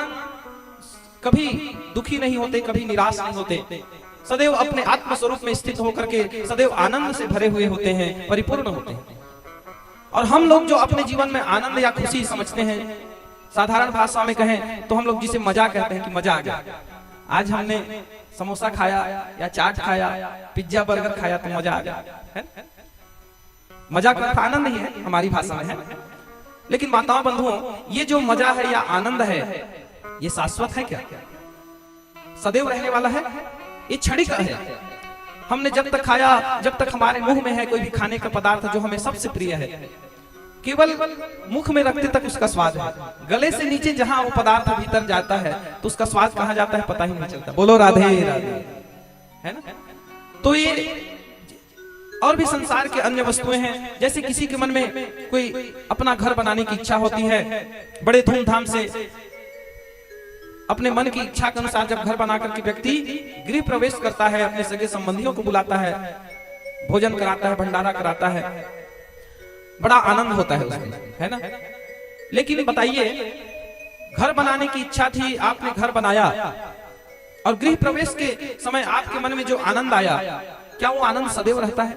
कभी दुखी नहीं होते, कभी निराश नहीं होते, सदैव अपने आत्म स्वरूप में स्थित होकर के सदैव आनंद से भरे हुए होते हैं, परिपूर्ण होते हैं। और हम लोग जो अपने जीवन में आनंद या खुशी समझते हैं, साधारण भाषा में कहें तो हम लोग जिसे मजा कहते हैं कि मजा आ गया, आज हमने समोसा खाया या चाट खाया, पिज्जा बर्गर खाया तो मजा आ गया है। मजा का आनंद ही है, हमारी भाषा में है। लेकिन माताओं बंधुओं, ये जो मजा है या आनंद है, ये शाश्वत है क्या? सदैव रहने वाला है? ये क्षणिक है। हमने जब तक खाया, जब तक हमारे मुंह में है कोई भी खाने का पदार्थ जो हमें सबसे प्रिय है, केवल मुख में रखते तक उसका स्वाद है। गले से नीचे जहां वो पदार्थ भीतर जाता है तो उसका स्वाद कहां जाता है पता ही नहीं चलता। बोलो राधे राधे, है ना? तो ये और भी संसार के अन्य वस्तुएं हैं। जैसे किसी के मन में कोई अपना घर बनाने की इच्छा होती है, बड़े धूमधाम से अपने मन की इच्छा के अनुसार जब घर बनाकर के व्यक्ति गृह प्रवेश करता है, अपने सगे संबंधियों को बुलाता है, भोजन कराता है, भंडारा कराता है, बड़ा आनंद होता है उसमें, है ना? लेकिन बताइए, घर बनाने की इच्छा थी, आपने घर बनाया और गृह प्रवेश के समय आपके मन में जो आनंद आया, क्या वो आनंद सदैव रहता है?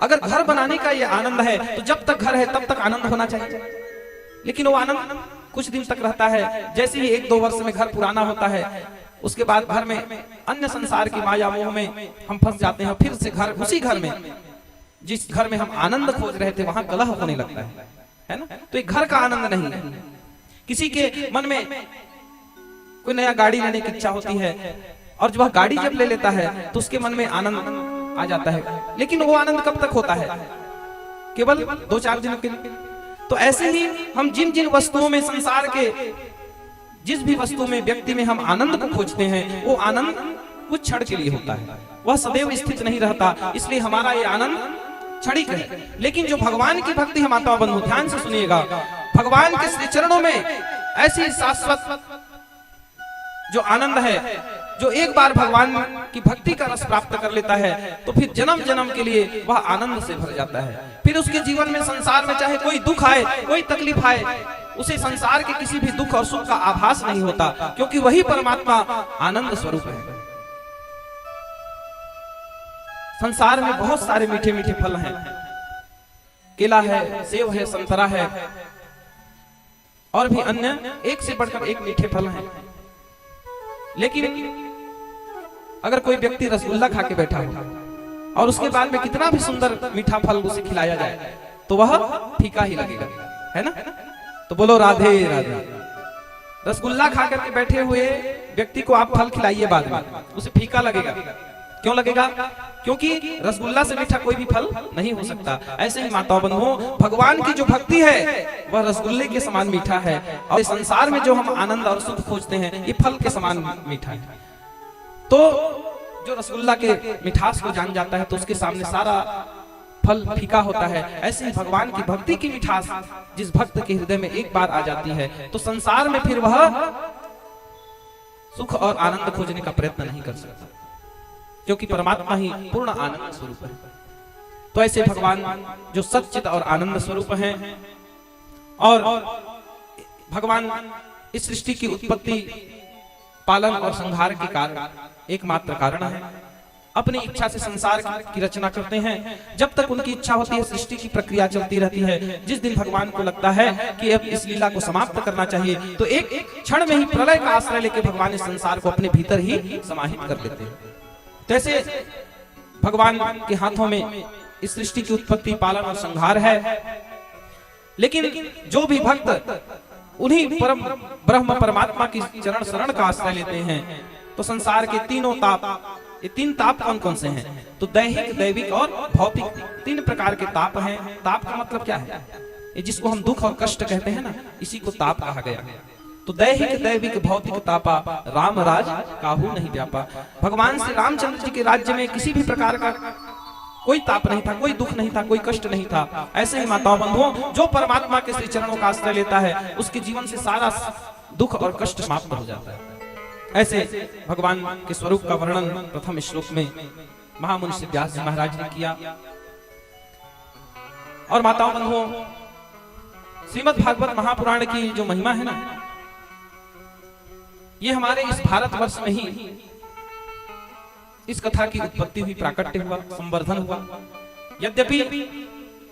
अगर घर बनाने का ये आनंद है तो जब तक घर है तब तक आनंद होना चाहिए। लेकिन वो आनंद कुछ दिन तक रहता है। जैसे ही 1-2 वर्ष में घर पुराना होता है, उसके बाद घर में अन्य संसार की माया मोह में हम फंस जाते हैं। फिर से घर, उसी घर में, जिस घर में हम आनंद खोज रहे थे, वहां कलह होने लगता है ना? तो एक घर का आनंद नहीं है। किसी के मन में कोई नया गाड़ी लेने की इच्छा होती है और जब वह गाड़ी जब ले लेता है तो उसके मन में आनंद आ जाता है। लेकिन वो आनंद कब तक होता है? केवल 2-4 दिनों के लिए। तो ऐसे ही हम जिन जिन वस्तुओं में, संसार के जिस भी वस्तु में, व्यक्ति में हम आनंद को खोजते हैं, वो आनंद कुछ क्षण के लिए होता है, वह सदैव स्थित नहीं रहता। इसलिए हमारा ये आनंद क्षणिक है। लेकिन जो भगवान की भक्ति है, माता बंधु ध्यान से सुनिएगा, भगवान के श्री चरणों में ऐसी शाश्वत जो आनंद है, जो एक बार भगवान की भक्ति का रस प्राप्त कर लेता है तो फिर जन्म जन्म के लिए वह आनंद से भर जाता है। फिर उसके जीवन में, संसार में चाहे कोई दुख आए, कोई तकलीफ आए, उसे संसार के किसी भी दुख और सुख का आभास नहीं होता, क्योंकि वही परमात्मा आनंद स्वरूप है। संसार में बहुत सारे मीठे मीठे फल हैं, केला है, सेब है, संतरा है, और भी अन्य एक से बढ़कर एक मीठे फल हैं। लेकिन अगर कोई व्यक्ति रसगुल्ला खा के बैठा हो और उसके बाद में कितना भी सुंदर मीठा फल उसे खिलाया जाए तो वह फीका ही लगेगा, है ना? तो बोलो राधे राधे। रसगुल्ला खा करके बैठे हुए व्यक्ति को आप फल खिलाइए, बाद में उसे फीका लगेगा। क्यों लगेगा? क्योंकि रसगुल्ला से मीठा कोई भी फल नहीं हो सकता। ऐसे ही माताओं बंधुओं, भगवान की जो भक्ति है वह रसगुल्ले के समान मीठा है, और संसार में जो हम आनंद और सुख खोजते हैं ये फल के समान मीठा है। तो जो रसगुल्ला के मिठास को जान जाता है तो उसके सामने सारा फल फीका होता है। ऐसे ही भगवान की भक्ति की मिठास जिस भक्त के हृदय में एक बार आ जाती है तो संसार में फिर वह सुख और आनंद खोजने का प्रयत्न नहीं कर सकता, क्योंकि परमात्मा ही पूर्ण आनंद स्वरूप है। तो ऐसे भगवान जो सच्चित और आनंद स्वरूप हैं, और भगवान इस सृष्टि की उत्पत्ति, पालन और संहार के कारण एकमात्र कारण है। अपनी इच्छा से संसार की रचना करते हैं। जब तक उनकी इच्छा होती है सृष्टि की प्रक्रिया चलती रहती है। जिस दिन भगवान को लगता है कि अब इस लीला को समाप्त करना चाहिए तो एक क्षण में ही प्रलय का आश्रय लेकर भगवान इस संसार को अपने भीतर ही समाहित कर लेते हैं। जैसे भगवान के हाथों में इस सृष्टि की उत्पत्ति, पालन और संहार है। लेकिन जो भी भक्त उन्हीं परम ब्रह्म परमात्मा की चरण शरण का आश्रय लेते हैं तो संसार के तीनों ताप, ये तीन ताप कौन कौन से हैं? तो दैहिक, दैविक और भौतिक, तीन प्रकार के ताप हैं। ताप का मतलब क्या है? ये जिसको हम दुख और कष्ट कहते हैं ना, इसी को ताप कहा गया। तो दैहिक, दैविक, भौतिक तापा राम राज काहू नहीं व्यापा। भगवान श्री रामचंद्र जी के राज्य में किसी भी प्रकार का कोई ताप नहीं था, कोई दुख नहीं था, कोई कष्ट नहीं था। ऐसे ही माताओं बंधुओं, जो परमात्मा के श्री चरणों का आश्रय लेता है उसके जीवन से सारा दुख और कष्ट समाप्त हो जाता है। ऐसे भगवान के स्वरूप का वर्णन प्रथम श्लोक में महामुनि श्री व्यास जी महाराज ने किया। और माताओं बंधुओं, श्रीमद् भागवत महापुराण की जो महिमा है ना, ये हमारे इस भारतवर्ष में ही इस कथा की उत्पत्ति हुई, प्राकट्य हुआ, संवर्धन हुआ। यद्यपि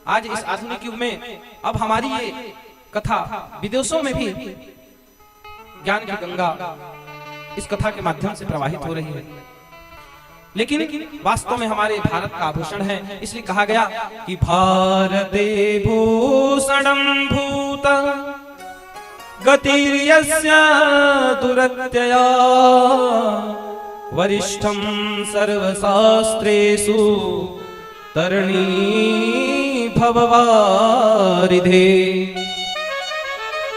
आज इस आधुनिक युग में अब हमारी ये कथा विदेशों में भी ज्ञान की गंगा इस कथा के माध्यम से प्रवाहित हो रही है, लेकिन वास्तव में हमारे भारत का आभूषण है। इसलिए कहा गया कि भारते भूषणं भूत गतिर्यस्य दुरत्यया वरिष्ठं सर्वशास्त्रेषु तरणी भववारिधे।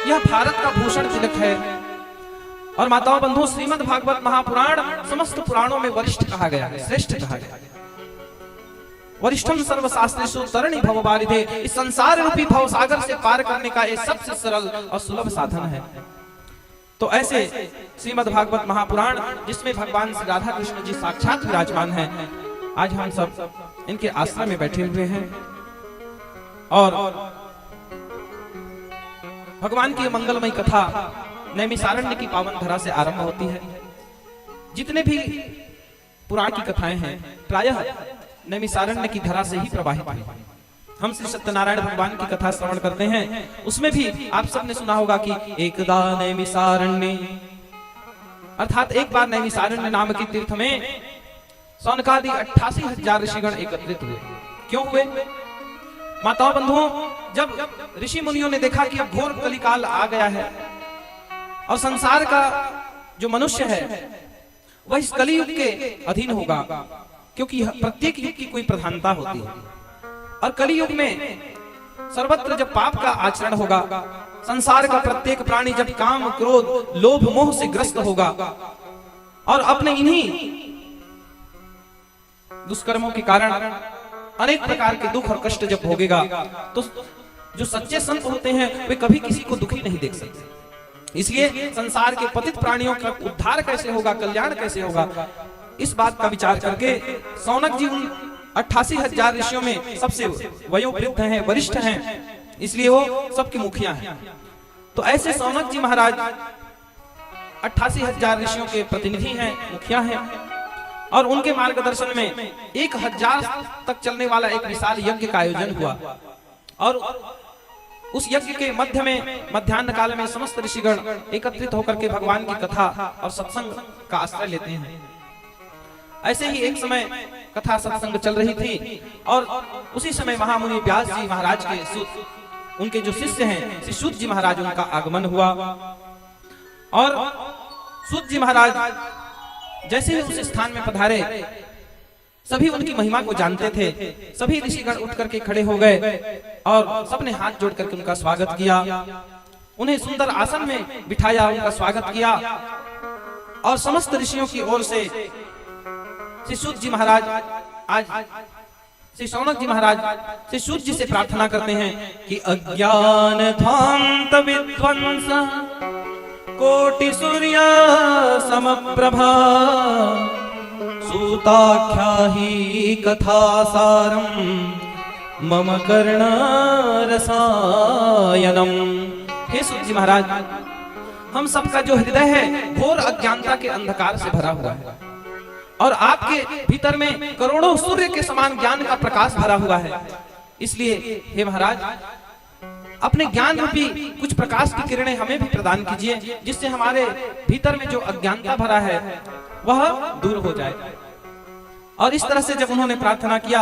यह भारत का भूषण तिलक है। और माताओं बंधुओं, श्रीमद् भागवत महापुराण समस्त पुराणों में वरिष्ठ कहा गया है, श्रेष्ठ कहा गया है। वरिष्ठम सर्वशास्त्रेषु तरणी भववारिधे, इस संसार रूपी भवसागर से पार करने का एक सबसे सरल और सुलभ साधन है। तो ऐसे श्रीमद् भागवत महापुराण, जिसमें भगवान श्री राधा कृष्ण जी साक्षात विराजमान हैं, आज हम सब इनके आश्रम में बैठे हुए हैं और भगवान की मंगलमय कथा नैमिषारण्य की पावन धरा से आरंभ होती है। जितने भी पुराण की कथाएं हैं प्रायः नैमिषारण्य की धरा से ही प्रवाहित हुई। हम श्री सत्यनारायण भगवान की कथा श्रवण करते हैं, उसमें भी आप सबने सुना होगा कि एकदा नैमिषारण्य, अर्थात एक बार नैमिषारण्य नाम के तीर्थ में सौनकादि 88,000 ऋषिगण एकत्रित हुए। क्यों हुए? माताओं बंधुओं, जब ऋषि मुनियों ने देखा कि अब घोर कलिकाल आ गया है और संसार का जो मनुष्य है वह इस कलियुग के अधीन होगा, क्योंकि प्रत्येक युग की कोई प्रधानता होती है और कलियुग में सर्वत्र जब पाप का आचरण होगा, संसार का प्रत्येक प्राणी जब काम, क्रोध, लोभ, मोह से ग्रस्त होगा और अपने इन्हीं दुष्कर्मों के कारण अनेक प्रकार के दुख और कष्ट जब भोगेगा, तो जो सच्चे संत होते हैं वे कभी किसी को दुखी नहीं देख सकते। इसलिए संसार के पतित प्राणियों का उद्धार कैसे होगा, कल्याण कैसे होगा, इस बात का विचार करके सौनक जी उन 88,000 ऋषियों में सबसे वयोवृद्ध हैं, वरिष्ठ हैं, इसलिए वो सबके मुखिया हैं। तो ऐसे सौनक जी महाराज 88,000 ऋषियों के प्रतिनिधि हैं, मुखिया हैं और उनके मार्गदर्शन में 1,000 तक चलने वाला एक विशाल यज्ञ का आयोजन हुआ। और उस यज्ञ के मध्य में मध्याह्न काल में समस्त ऋषिगण एकत्रित होकर के भगवान की कथा और सत्संग का आश्रय लेते हैं। ऐसे ही एक समय कथा सत्संग चल रही थी और उसी समय महामुनि व्यास जी महाराज के सूत, उनके जो शिष्य हैं श्री सूत जी महाराज, उनका आगमन हुआ। और सूत जी महाराज जैसे ही उस स्थान में पधारे, सभी उनकी महिमा को जानते थे। सभी ऋषिगण उठ करके खड़े हो गए और सबने हाथ जोड़ करके उनका स्वागत किया, उन्हें सुंदर आसन में बिठाया, उनका स्वागत किया। और समस्त ऋषियों की ओर से श्री सूत जी महाराज आज श्री सौनक जी महाराज श्री सूत जी से प्रार्थना करते हैं कि अज्ञान ध्वांत विध्वंस कोटि सूर्य समप्रभा सूताख्या ही कथा सारम मम कर्ण रसायनम। हे सूत जी महाराज, हम सबका जो हृदय है घोर अज्ञानता के अंधकार से भरा हुआ है और आपके भीतर में करोड़ों सूर्य के समान ज्ञान का प्रकाश भरा हुआ है। इसलिए हे महाराज, अपने ज्ञान रूपी कुछ प्रकाश की किरणें हमें भी प्रदान कीजिए, जिससे हमारे भीतर में जो अज्ञानता भरा है वह दूर हो जाए। और इस तरह से जब उन्होंने प्रार्थना किया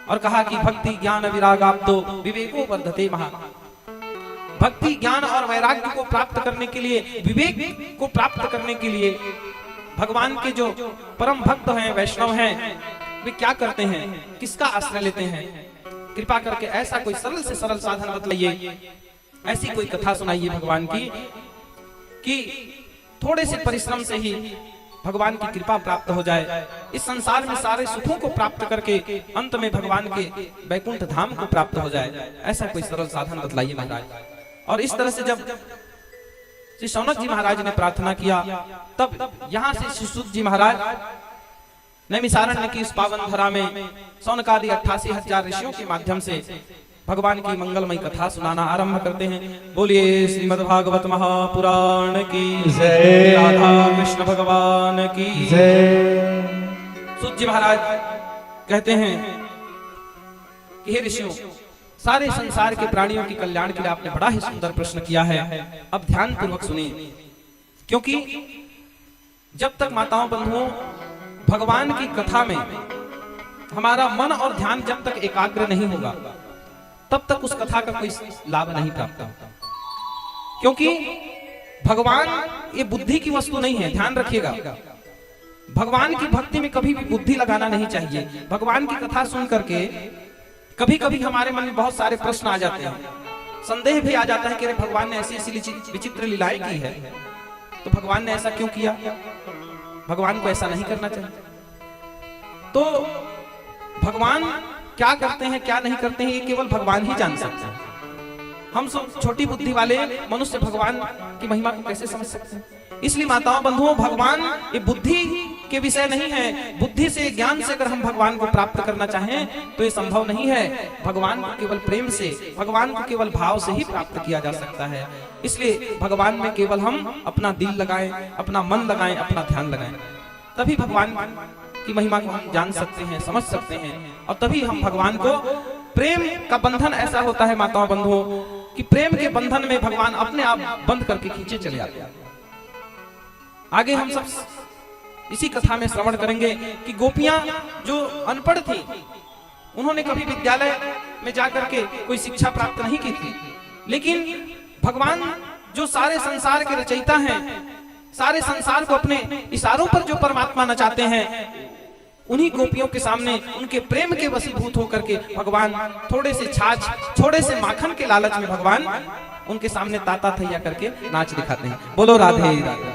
और कहा कि भक्ति ज्ञान विराग आप तो विवेको वर्धते महा, भक्ति ज्ञान और वैराग्य को प्राप्त करने के लिए, विवेक को प्राप्त करने के लिए भगवान के जो परम भक्त हैं, वैष्णव हैं, वे क्या करते हैं, किसका आश्रय लेते हैं? कृपा करके ऐसा कोई सरल से सरल साधन बतलाइए, ऐसी कोई कथा सुनाइए भगवान की कि थोड़े से परिश्रम से ही भगवान की कृपा प्राप्त हो जाए, इस संसार में सारे सुखों को प्राप्त करके अंत में भगवान के वैकुंठ धाम को प्राप्त हो जाए। ऐसा कोई सरल साधन बतलाइए महाराज। और इस तरह से जब श्री शौनक जी महाराज ने प्रार्थना किया, तब यहाँ से श्री सूत जी महाराज नैमिषारण्य की इस पावन धरा में शौनकादि 88,000 ऋषियों के माध्यम से भगवान की मंगलमय कथा सुनाना आरंभ करते हैं। बोलिए श्रीमद् भागवत महापुराण की जय, राधा कृष्ण भगवान की जय। सूत जी महाराज कहते हैं कि हे ऋषियों, सारे संसार के प्राणियों के कल्याण के लिए आपने बड़ा ही सुंदर प्रश्न किया है। अब ध्यान पूर्वक सुनिए, क्योंकि जब तक माताओं बंधुओं भगवान की कथा में हमारा मन और ध्यान जब तक एकाग्र नहीं होगा, तब तक उस कथा का कोई लाभ नहीं प्राप्त होता। क्योंकि भगवान ये बुद्धि की वस्तु नहीं है, ध्यान रखिएगा। भगवान की भक्ति में कभी भी बुद्धि लगाना नहीं चाहिए। भगवान की कथा सुन करके कभी कभी हमारे मन में बहुत सारे प्रश्न आ जाते हैं, संदेह भी आ जाता है कि भगवान ने ऐसी ऐसी विचित्र लीलाएं की है, तो भगवान ने ऐसा क्यों किया, भगवान को ऐसा नहीं करना चाहिए। तो भगवान क्या करते हैं क्या नहीं करते हैं, ये केवल भगवान ही जान सकते हैं। हम सब छोटी बुद्धि वाले मनुष्य भगवान की महिमा को कैसे समझ सकते हैं? इसलिए माताओं बंधुओं, भगवान ये बुद्धि के विषय नहीं है। बुद्धि से, ज्ञान से अगर हम भगवान को प्राप्त करना चाहें तो ये संभव नहीं है। भगवान को केवल प्रेम से, भगवान को केवल भाव से ही प्राप्त किया जा सकता है। इसलिए भगवान में केवल हम अपना दिल लगाएं, अपना मन लगाएं, अपना ध्यान लगाएं, तभी भगवान की महिमा को हम जान सकते हैं, समझ सकते हैं। और तभी हम भगवान को, प्रेम का बंधन ऐसा होता है माताओं बंधुओं कि प्रेम के बंधन में भगवान अपने आप बंद करके खींचे चले आते हैं। आगे हम सब इसी कथा में श्रवण करेंगे कि गोपियां जो अनपढ़ थी, उन्होंने कभी विद्यालय में जाकर के कोई शिक्षा प्राप्त नहीं की थी, लेकिन भगवान जो सारे संसार के रचयिता हैं, सारे संसार को अपने इशारों पर जो परमात्मा नचाते हैं, उन्हीं गोपियों के सामने उनके प्रेम के वशीभूत होकर के भगवान थोड़े से छाछ, थोड़े से माखन के लालच में भगवान उनके सामने ताता थैया करके नाच दिखाते हैं। बोलो राधे राधे।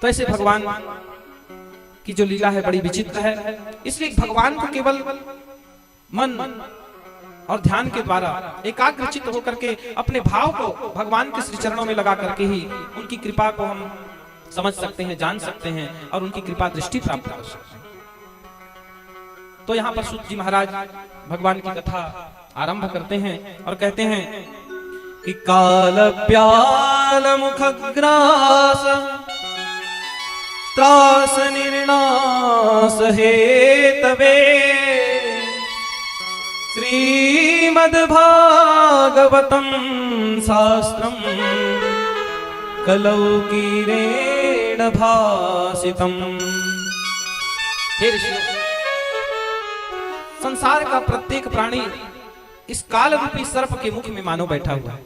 तो ऐसे भगवान की जो लीला है बड़ी विचित्र है। इसलिए भगवान को केवल मन और ध्यान के द्वारा एकाग्रचित्त होकर के अपने भाव को भगवान के श्री चरणों में लगा करके ही उनकी कृपा को हम समझ सकते हैं, जान सकते हैं और उनकी कृपा दृष्टि प्राप्त कर सकते हैं। तो यहाँ पर सूत जी महाराज भगवान की कथा आरंभ करते हैं और कहते हैं कि काल प्याल मुखग्रास त्रास निर्णास हेतवे श्रीमद्भागवतं शास्त्रम् कलौकीरेण भासितम्। हे ऋषियों, संसार का प्रत्येक प्राणी इस काल रूपी सर्प के मुख में मानो बैठा हुआ है।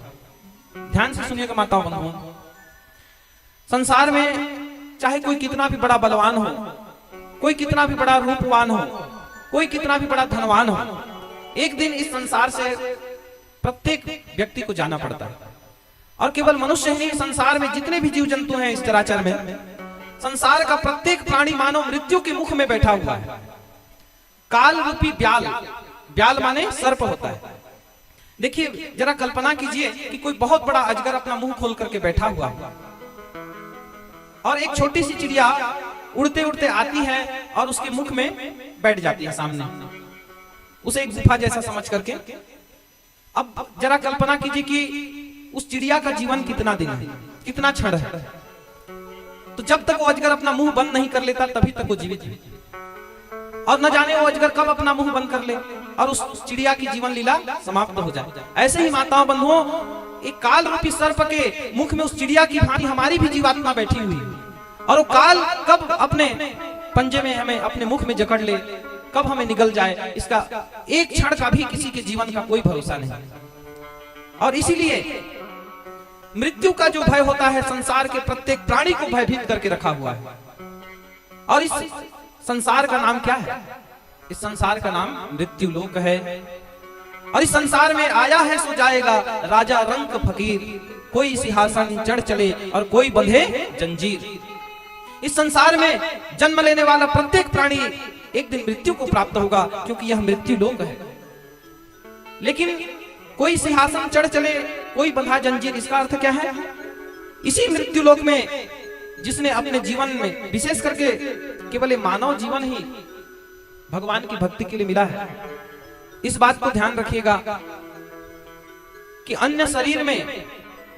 ध्यान से सुनिएगा माताओं बंधुओं, संसार में चाहे कोई कितना भी बड़ा बलवान हो, कोई कितना भी बड़ा रूपवान हो, कोई कितना भी बड़ा धनवान हो, एक दिन इस संसार से प्रत्येक व्यक्ति को जाना पड़ता है। और केवल मनुष्य ही नहीं, संसार में जितने भी जीव जंतु हैं इस चराचर में, संसार का प्रत्येक प्राणी मानो मृत्यु के मुख में बैठा हुआ है। काल रूपी ब्याल, ब्याल माने सर्प होता है। देखिए जरा कल्पना कीजिए कि कोई बहुत बड़ा अजगर अपना मुंह खोल करके बैठा हुआ है और एक छोटी सी चिड़िया उड़ते उड़ते आती है और उसके मुख में बैठ जाती है सामने, उसे एक गुफा जैसा समझ करके। अब जरा कल्पना कीजिए कि उस चिड़िया का जीवन कितना दिन है, कितना क्षण है। तो जब तक वो अजगर अपना मुंह बंद नहीं कर लेता तभी तक वो जीवित है, और न जाने वो अजगर कब अपना मुंह बंद कर ले और उस चिड़िया की जीवन लीला समाप्त हो जाए। ऐसे ही माताओं बंधुओं, एक काल रूपी सर्प के मुख में उस चिड़िया की भांति हमारी भी जीवात्मा बैठी हुई है, और वो काल कब अपने पंजे में हमें अपने मुख में जकड़ ले, कब हमें निगल जाए, इसका एक क्षण का भी किसी के जीवन का कोई भरोसा नहीं। और इसीलिए मृत्यु का जो भय होता है संसार के प्रत्येक प्राणी को भयभीत करके रखा हुआ है। और इस संसार का नाम क्या है? इस संसार का नाम मृत्यु लोक है। और इस संसार में आया है सो जाएगा, राजा रंक फकीर, कोई सिंहासन चढ़ चले और कोई बंधे जंजीर। इस संसार में जन्म लेने वाला प्रत्येक प्राणी एक दिन मृत्यु को प्राप्त होगा, क्योंकि यह मृत्यु लोक है। लेकिन कोई सिंहासन चढ़ चले, कोई बंधा जंजीर, इसका अर्थ क्या है? इसी मृत्यु लोक में जिसने अपने जीवन में विशेष करके केवल मानव जीवन ही भगवान की भक्ति के लिए मिला है, इस बात को ध्यान रखिएगा कि अन्य शरीर में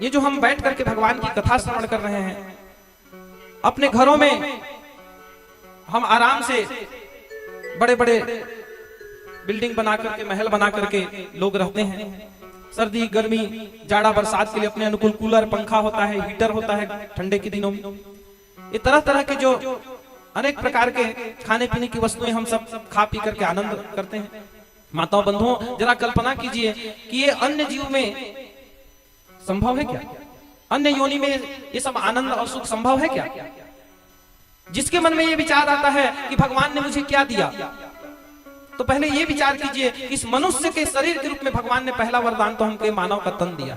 ये जो हम बैठ करके भगवान की कथा श्रवण कर रहे हैं, अपने घरों में हम आराम से बड़े बड़े बिल्डिंग बना करके, महल बना करके लोग रहते हैं। सर्दी गर्मी जाड़ा बरसात के लिए अपने अनुकूल कूलर, पंखा होता है, हीटर होता है ठंडे के दिनों में। ये तरह तरह के जो अनेक प्रकार के खाने पीने की वस्तुएं हम सब खा पी करके आनंद करते हैं। माताओं बंधुओं, जरा कल्पना कीजिए कि ये अन्य जीव में संभव है क्या? अन्य योनि में ये सब आनंद और सुख संभव है क्या? जिसके मन में ये विचार आता है कि भगवान ने मुझे क्या दिया, तो पहले ये विचार कीजिए कि इस मनुष्य के शरीर के रूप में भगवान ने पहला वरदान तो हमको मानव का तन दिया।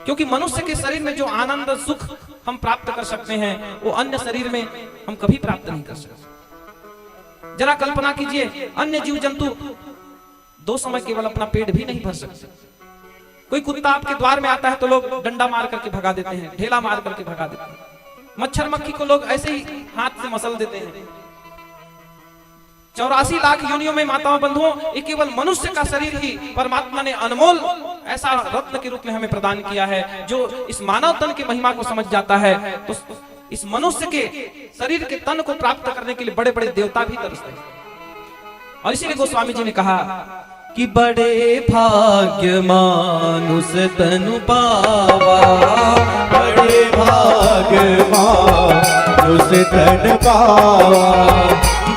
क्योंकि मनुष्य के शरीर में जो आनंद सुख हम प्राप्त कर सकते हैं, वो अन्य शरीर में हम कभी प्राप्त नहीं कर सकते। जरा कल्पना कीजिए, अन्य जीव जंतु 2 समय केवल अपना पेट भी नहीं भर सकते। कोई कुत्ता आपके द्वार में आता है तो लोग डंडा मार करके भगा देते हैं, ढेला मार करके भगा देते हैं। मच्छर मक्खी को लोग ऐसे ही हाथ से मसल देते हैं। 84 लाख योनियों में माताओं बंधुओं, ये केवल मनुष्य का शरीर ही परमात्मा ने अनमोल ऐसा रत्न के रूप में हमें प्रदान किया है। जो इस मानव तन की महिमा को समझ जाता है, तो इस मनुष्य के शरीर के तन को प्राप्त करने के लिए बड़े बड़े देवता भी तरसते हैं। और इसीलिए गोस्वामी जी ने कहा कि बड़े भाग्य मानुष तनु पावा, बड़े भाग्य मानुष तन पावा,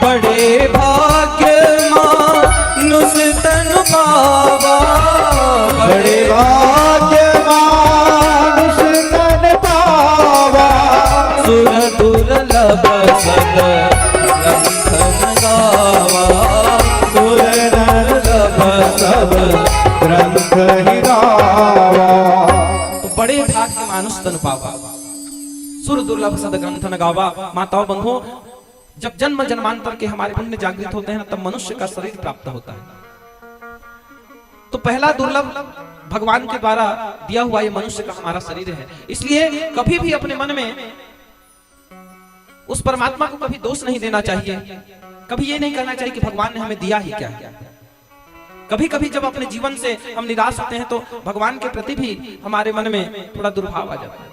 बड़े भाग्य मानुष तन पावा, बड़े भाग्य मानुष तन पावा, सुर दुर्लभ सद ग्रंथन गावा, सुर सब ग्रंथ ही गावा। तो बड़े भाग्य मानुष तन पावा, सुर दुर्लभ सद ग्रंथ न गावा। माताओं बंधुओं, जब जन्म जन्मांतर के हमारे पुण्य जागृत होते हैं, तब मनुष्य का शरीर प्राप्त होता है। तो पहला दुर्लभ भगवान के द्वारा दिया हुआ ये मनुष्य का हमारा शरीर है। इसलिए कभी भी अपने मन में उस परमात्मा को कभी दोष नहीं देना चाहिए। कभी ये नहीं कहना चाहिए कि भगवान ने हमें दिया ही क्या। कभी कभी जब अपने जीवन से हम निराश होते हैं, तो भगवान के प्रति भी हमारे मन में थोड़ा दुर्भाव आ जाता है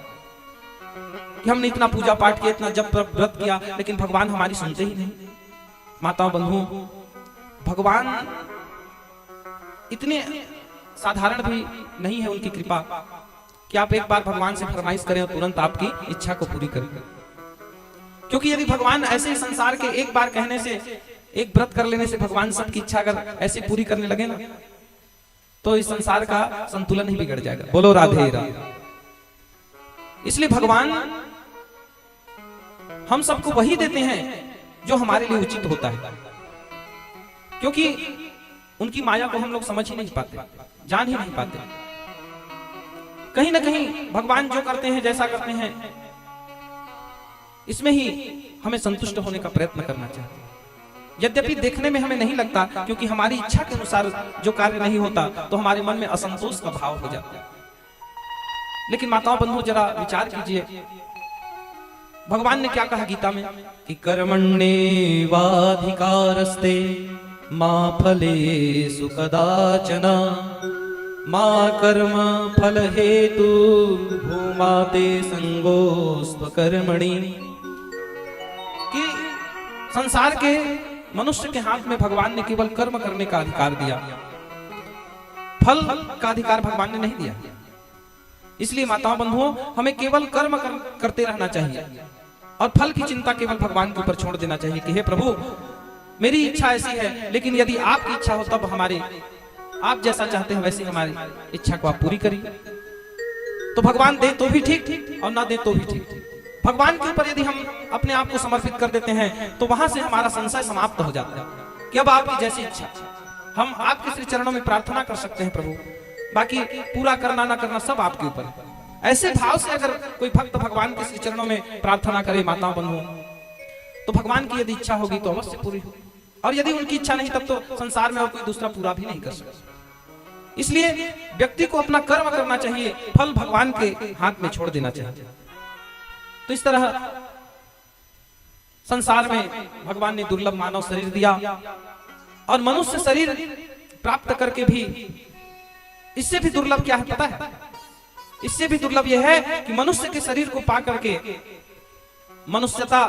कि हमने इतना पूजा पाठ किया, इतना जप व्रत किया, लेकिन भगवान हमारी सुनते ही नहीं। माताओं बंधुओं, भगवान इतने साधारण भी नहीं है उनकी कृपा कि आप एक बार भगवान से फरमाइश करें और तुरंत आपकी इच्छा को पूरी करें। क्योंकि यदि भगवान ऐसे संसार के एक बार कहने से, एक व्रत कर लेने से भगवान सबकी इच्छा अगर ऐसे पूरी करने लगे ना, तो इस संसार का संतुलन ही बिगड़ जाएगा। बोलो राधे राधे। इसलिए भगवान हम सबको वही देते हैं जो हमारे लिए उचित होता है। क्योंकि उनकी माया को हम लोग समझ ही नहीं पाते, जान ही नहीं पाते। कहीं ना कहीं भगवान जो करते हैं, जैसा करते हैं, इसमें ही हमें संतुष्ट होने का प्रयत्न करना चाहिए। यद्यपि देखने में हमें नहीं लगता, क्योंकि हमारी इच्छा के अनुसार जो कार्य नहीं होता, तो हमारे मन में असंतोष का भाव हो जाता है। लेकिन माताओं बंधु, जरा विचार कीजिए, भगवान ने क्या कहा गीता में कि कर्मण्येवाधिकारस्ते मा फलेषु कदाचन मा कर्म फल हेतु भूमा ते संगोस्त्व कर्मणि। कि संसार के मनुष्य के हाथ में भगवान ने केवल कर्म करने का अधिकार दिया, फल का अधिकार भगवान ने नहीं दिया। इसलिए माताओं बंधुओं, हमें केवल कर्म करते रहना चाहिए और फल की चिंता केवल भगवान के ऊपर छोड़ देना चाहिए कि हे प्रभु, मेरी इच्छा ऐसी है, लेकिन यदि आपकी इच्छा हो तब हमारे, आप जैसा चाहते हैं वैसे हमारी इच्छा को आप पूरी करिए। तो तो भगवान दे तो भी ठीक और ना दे तो भी ठीक। भगवान के ऊपर यदि हम अपने आप को समर्पित कर देते हैं तो वहां से हमारा संशय समाप्त हो जाता है कि अब आपकी जैसी इच्छा। हम आपके श्री चरणों में प्रार्थना कर सकते हैं प्रभु, बाकी पूरा करना ना करना सब आपके ऊपर है। ऐसे भाव से अगर कोई भक्त भगवान के श्री चरणों में प्रार्थना करे माता बंधु, तो भगवान की यदि इच्छा होगी तो अवश्य पूरी होगी, और यदि उनकी इच्छा नहीं तब तो संसार में और कोई दूसरा पूरा भी नहीं कर सकता। इसलिए व्यक्ति को अपना कर्म करना चाहिए, फल भगवान के हाथ में छोड़ देना चाहिए। तो इस तरह संसार में भगवान ने दुर्लभ मानव शरीर दिया, और मनुष्य शरीर प्राप्त करके भी इससे भी दुर्लभ क्या है पता है? इससे भी दुर्लभ यह है कि मनुष्य के शरीर को पा करके मनुष्यता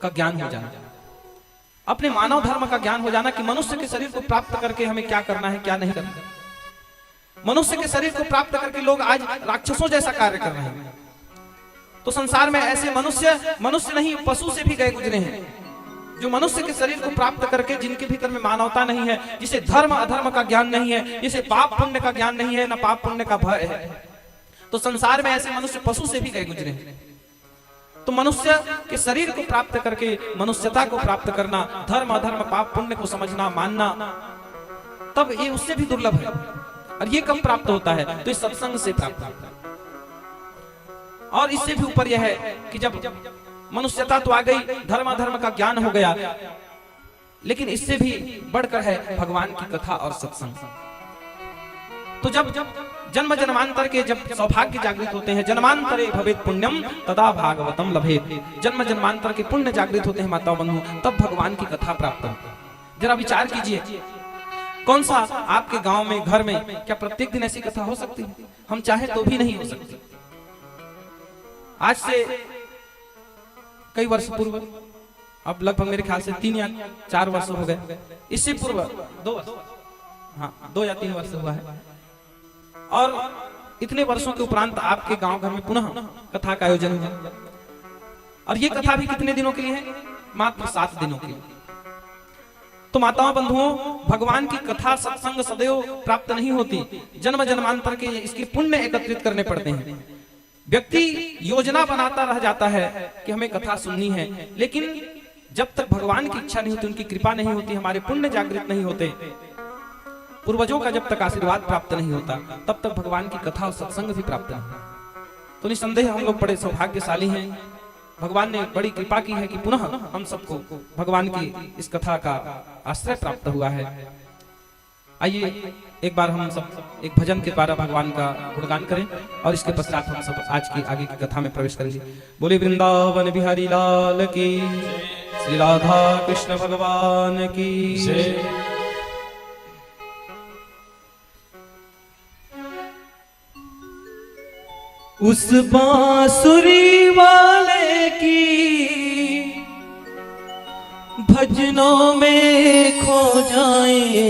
का ज्ञान हो जाना, अपने मानव धर्म का ज्ञान हो जाना कि मनुष्य के शरीर को प्राप्त करके हमें क्या करना है क्या नहीं करना। मनुष्य के शरीर को प्राप्त करके लोग आज राक्षसों जैसा कार्य कर रहे हैं। तो संसार में ऐसे मनुष्य नहीं पशु से भी गए गुजरे हैं, जो मनुष्य के शरीर को प्राप्त करके जिनके भीतर में मानवता नहीं है, जिसे धर्म अधर्म का ज्ञान नहीं है, जिसे पाप पुण्य का ज्ञान नहीं है, ना पाप पुण्य का भय है। तो संसार में ऐसे मनुष्य पशु से भी गए गुजरे हैं। तो मनुष्य के शरीर को प्राप्त करके मनुष्यता को प्राप्त करना, धर्म अधर्म पाप पुण्य को समझना मानना, तब ये उससे भी दुर्लभ है। और ये कब प्राप्त होता है? तो इस सत्संग से प्राप्त होता है। और इससे भी ऊपर यह है कि जब मनुष्यता तो आ गई, धर्म अधर्म का ज्ञान हो गया, लेकिन इससे भी बढ़कर है भगवान की कथा और सत्संग। तो जब जन्म जन्मांतर के जब सौभाग्य जागृत होते हैं, जन्मांतरे भवेत पुण्यम तदा भागवतम लभेत, जन्म जन्मांतर के पुण्य जागृत होते हैं माता बंधु, तब भगवान की कथा प्राप्त होती है। जरा विचार कीजिए, कौन सा आपके गांव में घर में क्या प्रत्येक दिन ऐसी कथा हो सकती है? हम चाहे तो भी नहीं हो सकती। आज से कई वर्ष पूर्व, अब लगभग मेरे ख्याल से 3 या 4 वर्ष हो गए, इससे पूर्व 2 या 3 वर्ष हुआ है। और इतने वर्षों के उपरांत आपके गांव घर में पुनः कथा का आयोजन हुआ, और ये कथा भी कितने दिनों के लिए है? मात्र 7 दिनों के लिए। तो माताओं बंधुओं, भगवान की कथा सत्संग सदैव प्राप्त नहीं होती, जन्म जन्मांतर के इसके पुण्य एकत्रित करने पड़ते हैं। व्यक्ति योजना बनाता रह जाता है कि हमें कथा सुननी है, लेकिन जब तक भगवान की इच्छा नहीं होती, उनकी कृपा नहीं होती, हमारे पुण्य जागृत नहीं होते, पूर्वजों का जब तक आशीर्वाद प्राप्त नहीं होता, तब तक भगवान की कथा और सत्संग भी प्राप्त नहीं। तो निसंदेह हम लोग बड़े सौभाग्यशाली हैं। भगवान ने बड़ी कृपा की है कि पुनः हम सबको भगवान की इस कथा का आश्रय प्राप्त हुआ है। आइए एक बार हम सब एक भजन के द्वारा भगवान का गुणगान करें, और इसके पश्चात हम सब आज की आगे की कथा में प्रवेश करेंगे। बोले वृंदावन बिहारी लाल की, श्री राधा कृष्ण भगवान की जय। उस बांसुरी वाले की भजनों में खो जाए,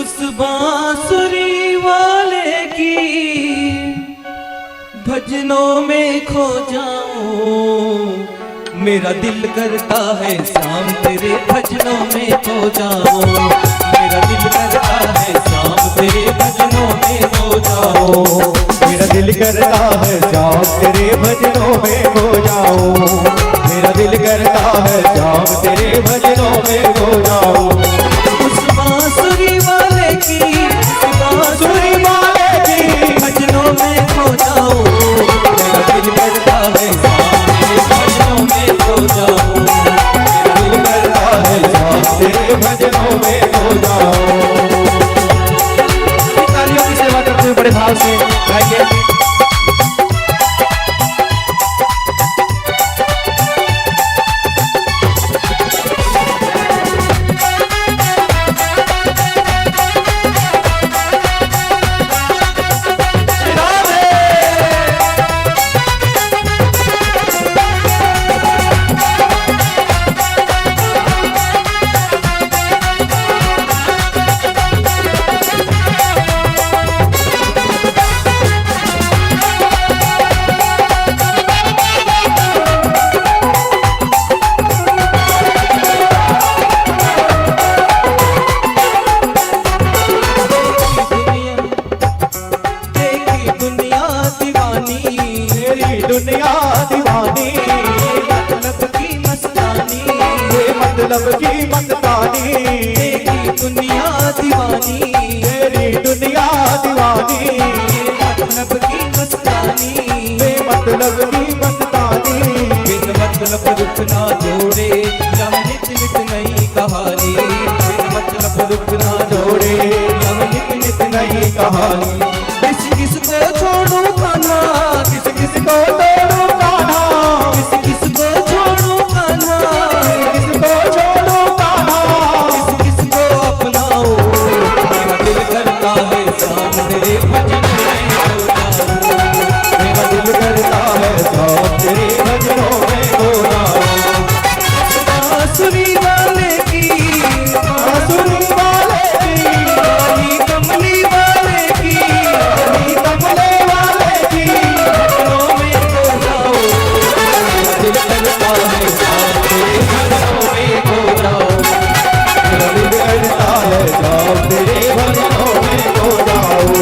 उस बांसुरी वाले की भजनों में खो जाऊं। मेरा दिल करता है शाम तेरे भजनों में खो जाऊं, मेरा दिल करता है शाम तेरे भजनों में खो जाऊं, मेरा दिल करता है शाम तेरे भजनों में खो जाऊं, मेरा दिल करता है शाम तेरे भजनों में खो जाऊं। उस बांसुरी वाले की, उस बांसुरी वाले की भजनों में खो जाऊं, मेरा दिल करता है शाम तेरे भजनों में खो जाऊं, मेरा दिल करता है शाम तेरे भजनों में खो जाऊं। तालियों की सेवा करते हुए बड़े भाव से गाएंगे। दुनिया दीवानी, मतलब की मस्तानी, ये मतलब की मस्तानी, तेरी दुनिया दीवानी, तेरी दुनिया दीवानी, मतलब की मस्तानी, ये मतलब की मस्तानी, बिन मतलब रुक ना जोड़े, यह नित नित नई कहानी, बिन मतलब रुक ना जोड़े, यह नित नित नई कहानी। किस किस को छोड़ू कान्हा, किस किस को तोड़ू कान्हा, किस किस को छोड़ू कान्हा, किसको छोड़ू कान्हा, किस किस को अपनाओ, मेरा दिल करता है शाम तेरे भजन में हो जाऊं, मेरा दिल करता है शाम तेरे भजनों में खो जाऊं। बांसुरी वाले की, बांसुरी वाले की, काली कमली वाले की, काली कमले वाले की, भजनों में खो जाओ, मेरा दिल करता है शाम तेरे भजनों में खो जाओ। मेरा दिल करता है शाम तेरे भजनों में खो जाऊं।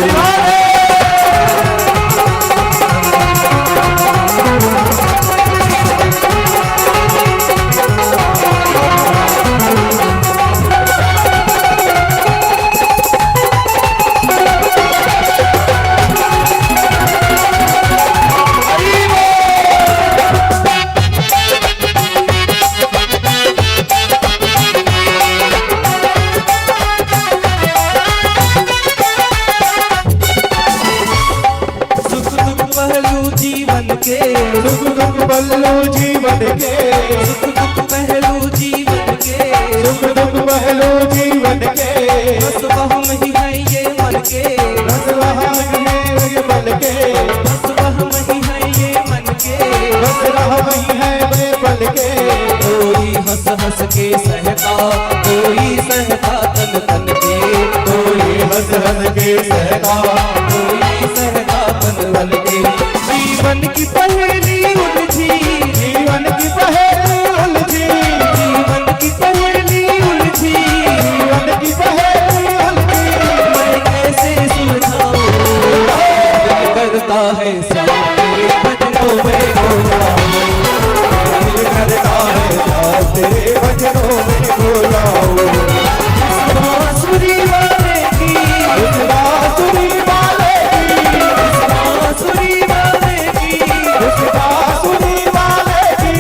सुख दुख पहलू जीवन के, सुख दुख पल्लू जीवन के, सुख दुख पहलू जीवन के, सुख दुख पहलू जीवन के, बस वह ही है ये मन के, रस रहा है ये बल के, बस वह ही है ये मन के, रस रहा है वे पल के, कोई हंस हंस के सहता, कोई सहता तन तन के, कोई हंस हंस के सहता, कोई सहता तन तन के। जीवन की पहेली उलझी, जीवन की पहेली उलझी, जीवन की पहेली उलझी, जीवन की पहेली उलझी, मैं कैसे सुलझाऊं, दिल करता है शाम तेरे भजनों में खो जाऊं, दिल करता है शाम तेरे भजनों में खो जाऊं। बांसुरी वाले की, उस बांसुरी वाले की, बांसुरी वाले की, उस बांसुरी वाले की,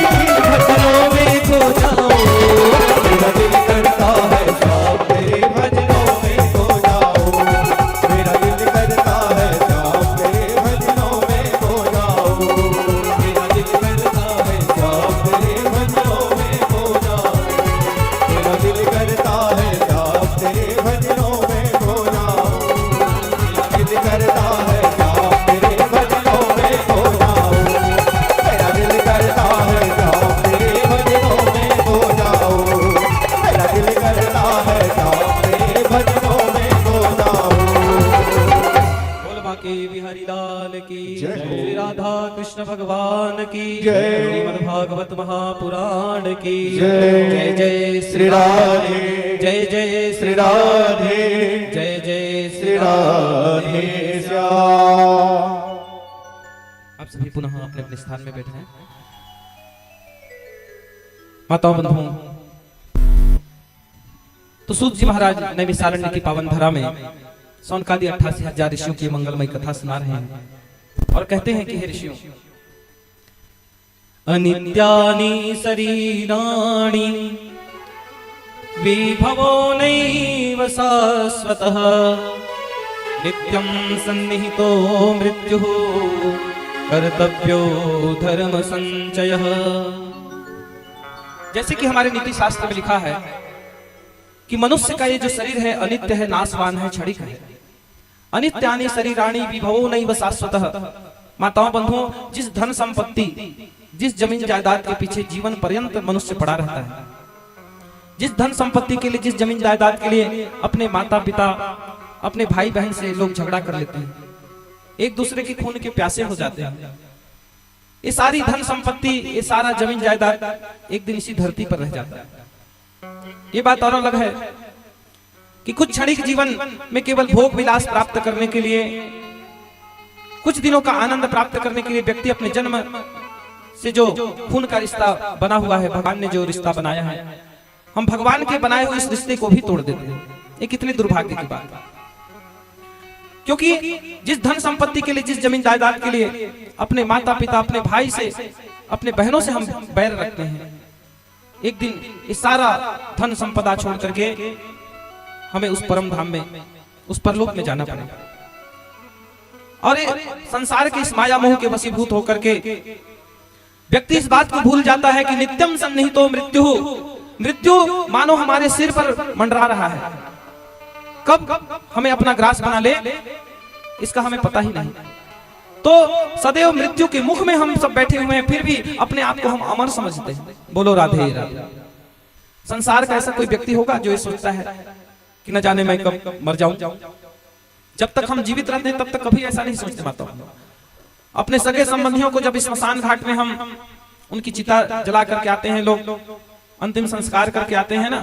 भजनों में खो जाऊं, मेरा दिल करता है शाम तेरे भजनों में खो जाऊं, मेरा दिल करता है शाम तेरे भजनों में खो जाऊं, मेरा दिल करता है शाम तेरे भजनों में खो जाऊं, मेरा दिल करता है शाम तेरे भजनों में खो जाऊं, मेरा दिल करता है शाम तेरे भजनों में खो जाऊं, मेरा दिल करता है शाम तेरे भजनों में खो जाऊं, मेरा दिल करता है शाम तेरे भजनों में खो जाऊं। बोल बाके बिहारी लाल की जय हो। श्री राधा कृष्ण भगवान की जय। श्रीमद् भागवत महापुराण की जय। जय जय श्री राधे, जय जय श्री राधे, जय जय श्री राधे श्याम। आप सभी पुनः अपने अपने स्थान में बैठे हैं। माताओं बंधुओं, तो सूत जी महाराज नैमिषारण्य की पावन धरा में सौनकादि 88,000 ऋषियों की मंगलमय कथा सुना रहे हैं और कहते हैं कि हे ऋषियों, अनित्यानि शरीराणि विभवो नैव शाश्वतः नित्यं सन्निहितो मृत्युः कर्तव्यो धर्म संचयः। जैसे कि हमारे नीति शास्त्र में लिखा है कि मनुष्य का ये जो शरीर है अनित्य है, नाशवान है, क्षणिक है। अनित्यानि शरीराणि विभवो नैव शाश्वतः। माताओं बंधुओं, जिस धन संपत्ति, जिस जमीन जायदाद के पीछे जीवन पर्यंत मनुष्य पड़ा रहता है, जिस धन संपत्ति के लिए, जिस जमीन जायदाद के लिए अपने माता पिता, अपने भाई बहन से लोग झगड़ा कर लेते हैं, एक दूसरे के खून के प्यासे हो जाते हैं, ये सारी धन संपत्ति, ये सारा जमीन जायदाद एक दिन इसी धरती पर रह जाता है। ये बात और अलग है कि कुछ क्षणिक जीवन में केवल भोग विलास प्राप्त करने के लिए कुछ दिनों का आनंद प्राप्त करने के लिए व्यक्ति अपने जन्म से जो खून का रिश्ता बना हुआ है, भगवान ने जो रिश्ता बनाया है, हम भगवान के बनाए हुए इस रिश्ते को भी तोड़ देते हैं। ये कितनी दुर्भाग्य की बात है। क्योंकि जिस धन संपत्ति के लिए, जिस जमीन जायदाद के लिए अपने माता पिता, अपने भाई से, अपने बहनों से हम बैर रखते हैं, एक दिन इस सारा धन संपदा छोड़ करके हमें उस परम धाम में, उस परलोक में जाना पड़ेगा। और संसार के इस माया मोह के वशीभूत होकर के व्यक्ति इस बात को भूल जाता है कि नित्यम सन्निहितो मृत्यु, मृत्यु मानो हमारे सिर पर मंडरा रहा है, कब हमें अपना ग्रास बना ले इसका हमें पता ही नहीं। तो सदैव मृत्यु के मुख में हम सब बैठे हुए हैं, फिर भी अपने आप को हम अमर समझते हैं। बोलो राधे राधे। संसार का ऐसा कोई व्यक्ति होगा जो ये सोचता है कि न जाने मैं कब मर जाऊं? जब तक हम जीवित रहते हैं तब तक कभी ऐसा नहीं सोचते माता। अपने सगे संबंधियों को जब इस स्मशान घाट में हम उनकी चिता जला करके आते हैं, लोग अंतिम संस्कार करके आते हैं ना,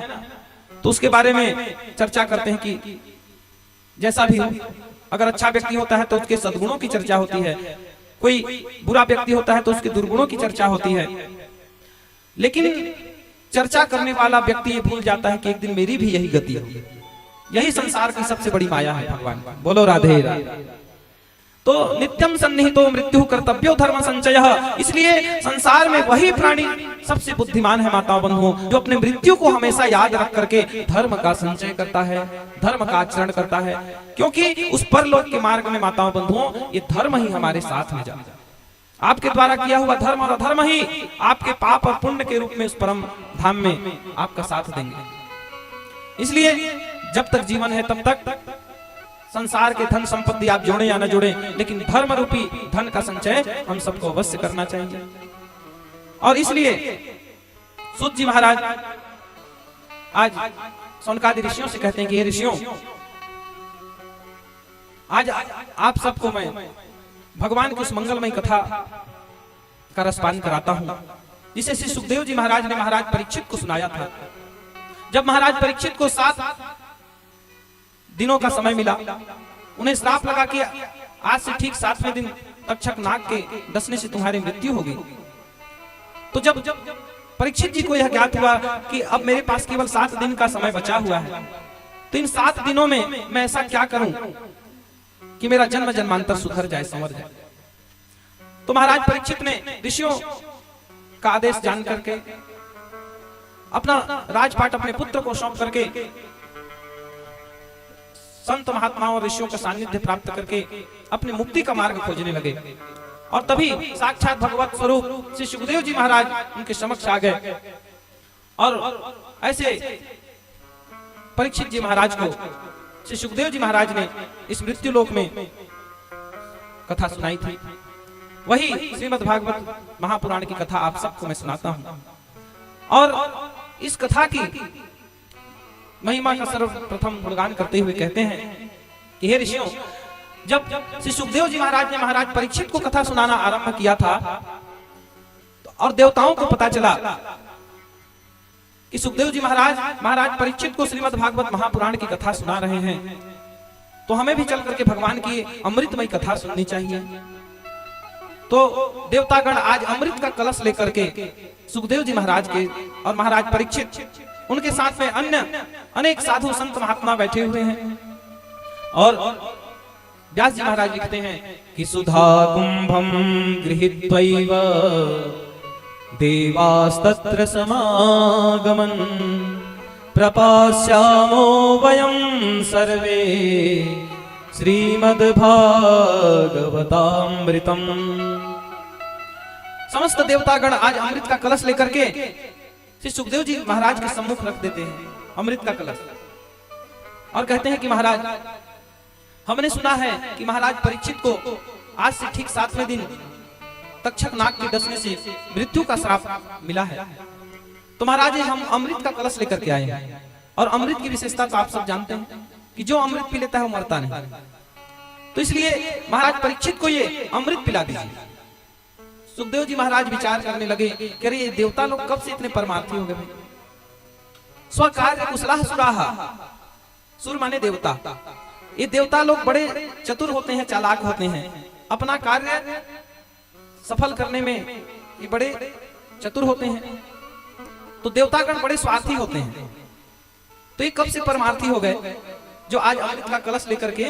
तो उसके बारे में चर्चा करते हैं कि जैसा भी हो, अगर अच्छा व्यक्ति होता है तो उसके सद्गुणों की चर्चा होती है, कोई बुरा व्यक्ति होता है तो उसके दुर्गुणों की चर्चा होती है। लेकिन चर्चा करने वाला व्यक्ति ये भूल जाता है कि एक दिन मेरी भी यही गति होगी। यही संसार की सबसे बड़ी माया है भगवान। बोलो राधे राधे। तो नित्यम सन्निहितो मृत्यु कर्तव्यो धर्म संचयः, इसलिए संसार में वही प्राणी सबसे बुद्धिमान है माता बंधुओं, जो अपने मृत्यु को हमेशा याद रख करके धर्म का संचय करता है, धर्म का आचरण करता है। क्योंकि उस परलोक के मार्ग में माताओं बंधुओं ये धर्म ही हमारे साथ में जाता है। आपके द्वारा किया हुआ धर्म और अधर्म ही आपके पाप और पुण्य के रूप में उस परम धाम में आपका साथ देंगे। इसलिए जब तक जीवन है तब तक संसार के धन संपत्ति आप जोड़े या न जोड़े, लेकिन धर्म रूपी धन का संचय हम सबको अवश्य करना चाहिए। और इसलिए सूत जी महाराज आज सौनकादि ऋषियों से कहते हैं कि हे ऋषियों, आज आप सबको मैं भगवान की उस मंगलमय कथा का रसपान कराता हूं, जिसे श्री सुखदेव जी महाराज ने महाराज परीक्षित को सुनाया था। जब महाराज परीक्षित को 7 दिनों का समय मिला, उन्हें श्राप लगा कि आज से ठीक 7वें दिन तक्षक नाग के डसने से तुम्हारी मृत्यु होगी। तो जब परीक्षित जी को यह ज्ञात हुआ कि अब मेरे पास केवल 7 दिन का समय बचा हुआ है, तो इन 7 दिनों में मैं ऐसा क्या करूं कि मेरा जन्म जन्मांतर सुधर जाए, संवर जाए। तो महाराज परीक्षित ने ऋषियों का आदेश जान करके अपना राजपाट अपने पुत्र को सौंप करके संत महात्माओं और ऋषियों का सानिध्य प्राप्त करके अपने मुक्ति का मार्ग खोजने लगे। और तभी साक्षात भगवत स्वरूप श्री सुखदेव जी महाराज उनके समक्ष आ गए और ऐसे परीक्षित जी महाराज को श्री सुखदेव जी महाराज ने इस मृत्यु लोक में कथा सुनाई थी। वही श्रीमद् भागवत महापुराण की कथा आप सबको मैं सुनाता हूं। और इस कथा की महिमा का सर्वप्रथम गुणगान करते हुए कहते हैं कि हे ऋषियों, जब श्री सुखदेव जी महाराज ने महाराज परीक्षित को कथा सुनाना आरंभ किया था और देवताओं को पता चला कि सुखदेव जी महाराज परीक्षित को श्रीमद् भागवत महापुराण की कथा सुना रहे हैं, तो हमें भी चल करके भगवान की अमृतमय कथा सुननी चाहिए। तो देवतागण आज अमृत का कलश लेकर के सुखदेव जी महाराज के और महाराज परीक्षित, उनके साथ में अन्य अनेक साधु संत महात्मा बैठे हुए हैं। और व्यास जी महाराज लिखते हैं कि सुधा कुंभम गृहीत्वैव देवास्तत्र समागमन प्रपास्यामो वयं सर्वे श्रीमद्भागवतामृतम्। समस्त देवतागण आज अमृत का कलश लेकर के श्री सुखदेव जी महाराज के सम्मुख रख देते हैं अमृत का कलश, और कहते हैं कि महाराज, हमने सुना है कि महाराज परीक्षित को आज से ठीक 7वें दिन तक्षक नाग के डसने से मृत्यु का श्राप मिला है। तो महाराज हम अमृत का कलश लेकर के आए हैं, और अमृत की विशेषता तो आप सब जानते हैं कि जो अमृत पी लेता है वो मरता नहीं। तो इसलिए महाराज परीक्षित को ये अमृत पिला दीजिए। सुखदेव जी महाराज विचार करने लगे कि अरे ये देवता लोग कब से इतने परमार्थी हो गए भाई। स्वकार्य कुशलाः सुराः, सुर माने देवता। ये देवता लोग बड़े चतुर होते हैं, चालाक होते हैं, अपना कार्य सफल करने में ये बड़े चतुर होते हैं, तो देवतागण बड़े स्वार्थी होते हैं। तो ये कब से परमार्थी हो गए जो आज अमृत का कलश लेकर के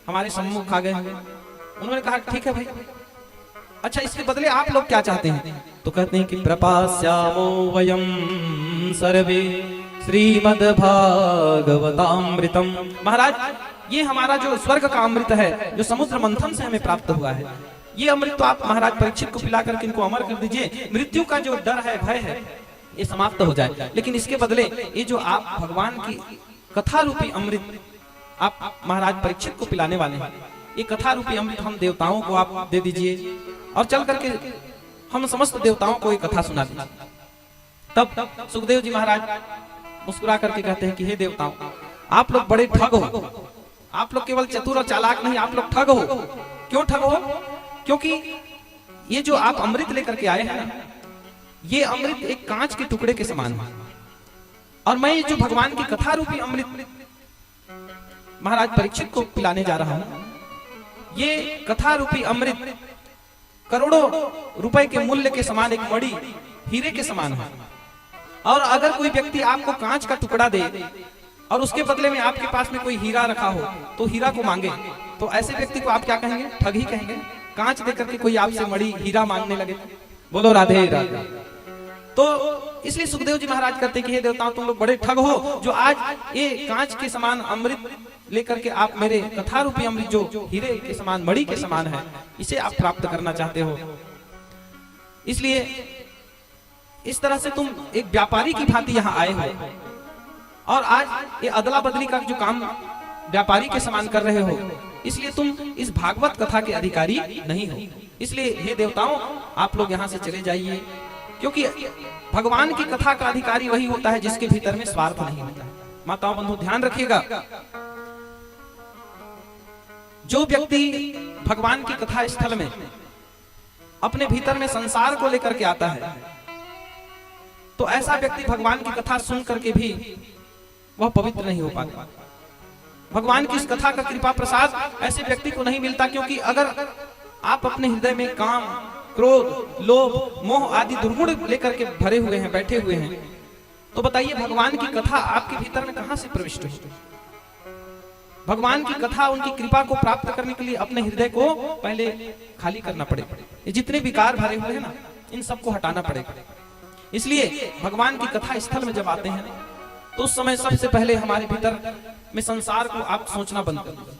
हमारे सम्मुख आ गए। उन्होंने कहा ठीक है भाई, अच्छा इसके बदले आप लोग क्या चाहते हैं? तो कहते हैं कि प्रपास्यामो वयम सर्वे श्रीमद् भागवतामृतम। महाराज ये हमारा जो स्वर्ग का अमृत है, जो समुद्र मंथन से हमें प्राप्त हुआ है, ये अमृत तो आप महाराज परीक्षित को पिला करके इनको अमर कर दीजिए। मृत्यु का जो डर है, भय है, ये समाप्त हो जाए। लेकिन इसके बदले ये जो आप भगवान की कथा रूपी अमृत आप महाराज परीक्षित को पिलाने वाले हैं, ये कथा रूपी अमृत हम देवताओं को आप दे दीजिए और चल करके हम समस्त देवताओं को ये कथा सुना दीजिए। तब सुखदेव जी महाराज मुस्कुरा करके कहते हैं कि हे देवताओं, आप लोग बड़े ठग हो। आप लोग केवल चतुर और चालाक नहीं, आप लोग ठग हो। क्यों ठग हो? क्योंकि ये जो आप अमृत लेकर के आए हैं, ये अमृत एक कांच के टुकड़े के समान है, और मैं ये जो भगवान की कथा रूपी अमृत महाराज परीक्षित को पिलाने जा रहा हूं, ये कथा रूपी अमृत करोड़ों रुपए के मूल्य के समान, एक मणि हीरे के समान है। और अगर कोई व्यक्ति आपको कांच का टुकड़ा दे और उसके बदले में आपके पास में कोई हीरा रखा हो, तो हीरा को मांगे, तो ऐसे व्यक्ति को आप क्या कहेंगे? ठग ही कहेंगे। कांच देकर के कोई आपसे मणि हीरा मांगने लगे, बोलो राधे राधे। तो इसलिए सुखदेव जी महाराज कहते कि हे देवताओं, तुम लोग बड़े ठग हो जो आज ये कांच के समान अमृत लेकर के आप मेरे कथा रूपी अमृत जो हीरे के समान, मणि के समान है, इसे आप प्राप्त करना चाहते हो। इसलिए इस तरह से तुम एक व्यापारी की भांति यहाँ आए हो और आज ये अदला बदली का जो काम व्यापारी के समान कर रहे हो, इसलिए तुम इस भागवत कथा के अधिकारी नहीं हो। इसलिए हे देवताओं, आप लोग यहाँ से चले जाइए, क्योंकि भगवान की कथा का अधिकारी वही होता है जिसके भीतर में स्वार्थ नहीं होता। माताओं बंधु ध्यान रखिएगा, जो व्यक्ति भगवान की कथा स्थल में अपने भीतर में संसार को लेकर के आता है, तो ऐसा व्यक्ति भगवान की कथा सुन करके भी वह पवित्र नहीं हो पाता। भगवान की इस कथा का कृपा प्रसाद ऐसे व्यक्ति को नहीं मिलता, क्योंकि अगर आप अपने हृदय में काम, क्रोध, लोभ, मोह आदि दुर्गुण लेकर के भरे हुए हैं, बैठे हुए हैं, तो बताइए भगवान की कथा आपके भीतर में कहां से प्रविष्ट हुई? भगवान की कथा, उनकी कृपा को प्राप्त करने के लिए अपने हृदय को पहले खाली करना पड़ेगा। ये जितने विकार भरे हुए हैं ना, इन सबको हटाना पड़ेगा। इसलिए भगवान की कथा स्थल में जब आते हैं तो उस समय सबसे पहले हमारे भीतर में संसार को आप सोचना बंद कर दीजिए।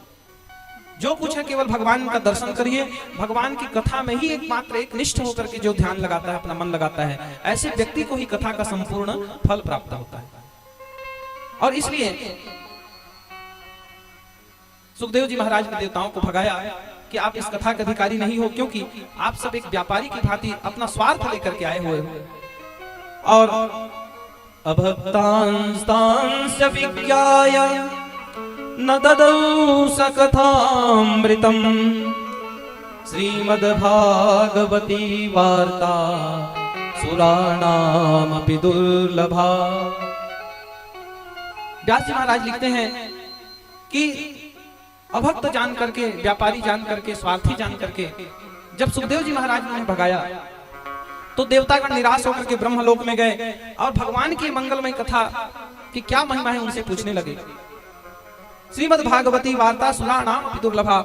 जो कुछ है केवल भगवान का दर्शन करिए। भगवान की कथा में ही एकमात्र एक निष्ठ होकर के जो ध्यान लगाता है, अपना मन लगाता है, ऐसे व्यक्ति को ही कथा का संपूर्ण फल प्राप्त होता है। और इसलिए सुखदेव जी महाराज ने देवताओं को भगाया कि आप इस कथा के अधिकारी नहीं हो, क्योंकि आप सब एक व्यापारी की भांति अपना स्वार्थ लेकर के आए हुए हो। और अभक्तांस्तांश्च विज्ञाय न ददौ स कथामृतम् श्रीमद्भागवती वार्ता सुराणामपि दुर्लभा। व्यास जी महाराज लिखते हैं कि अभक्त जान करके, व्यापारी जान करके, स्वार्थी जान करके जब सुखदेव जी महाराज ने भगाया, तो देवतागण निराश होकर के ब्रह्मलोक में गए और भगवान की मंगलमय कथा की क्या महिमा है उनसे पूछने लगे। श्रीमद् भागवती वार्ता सुराणामपि दुर्लभा।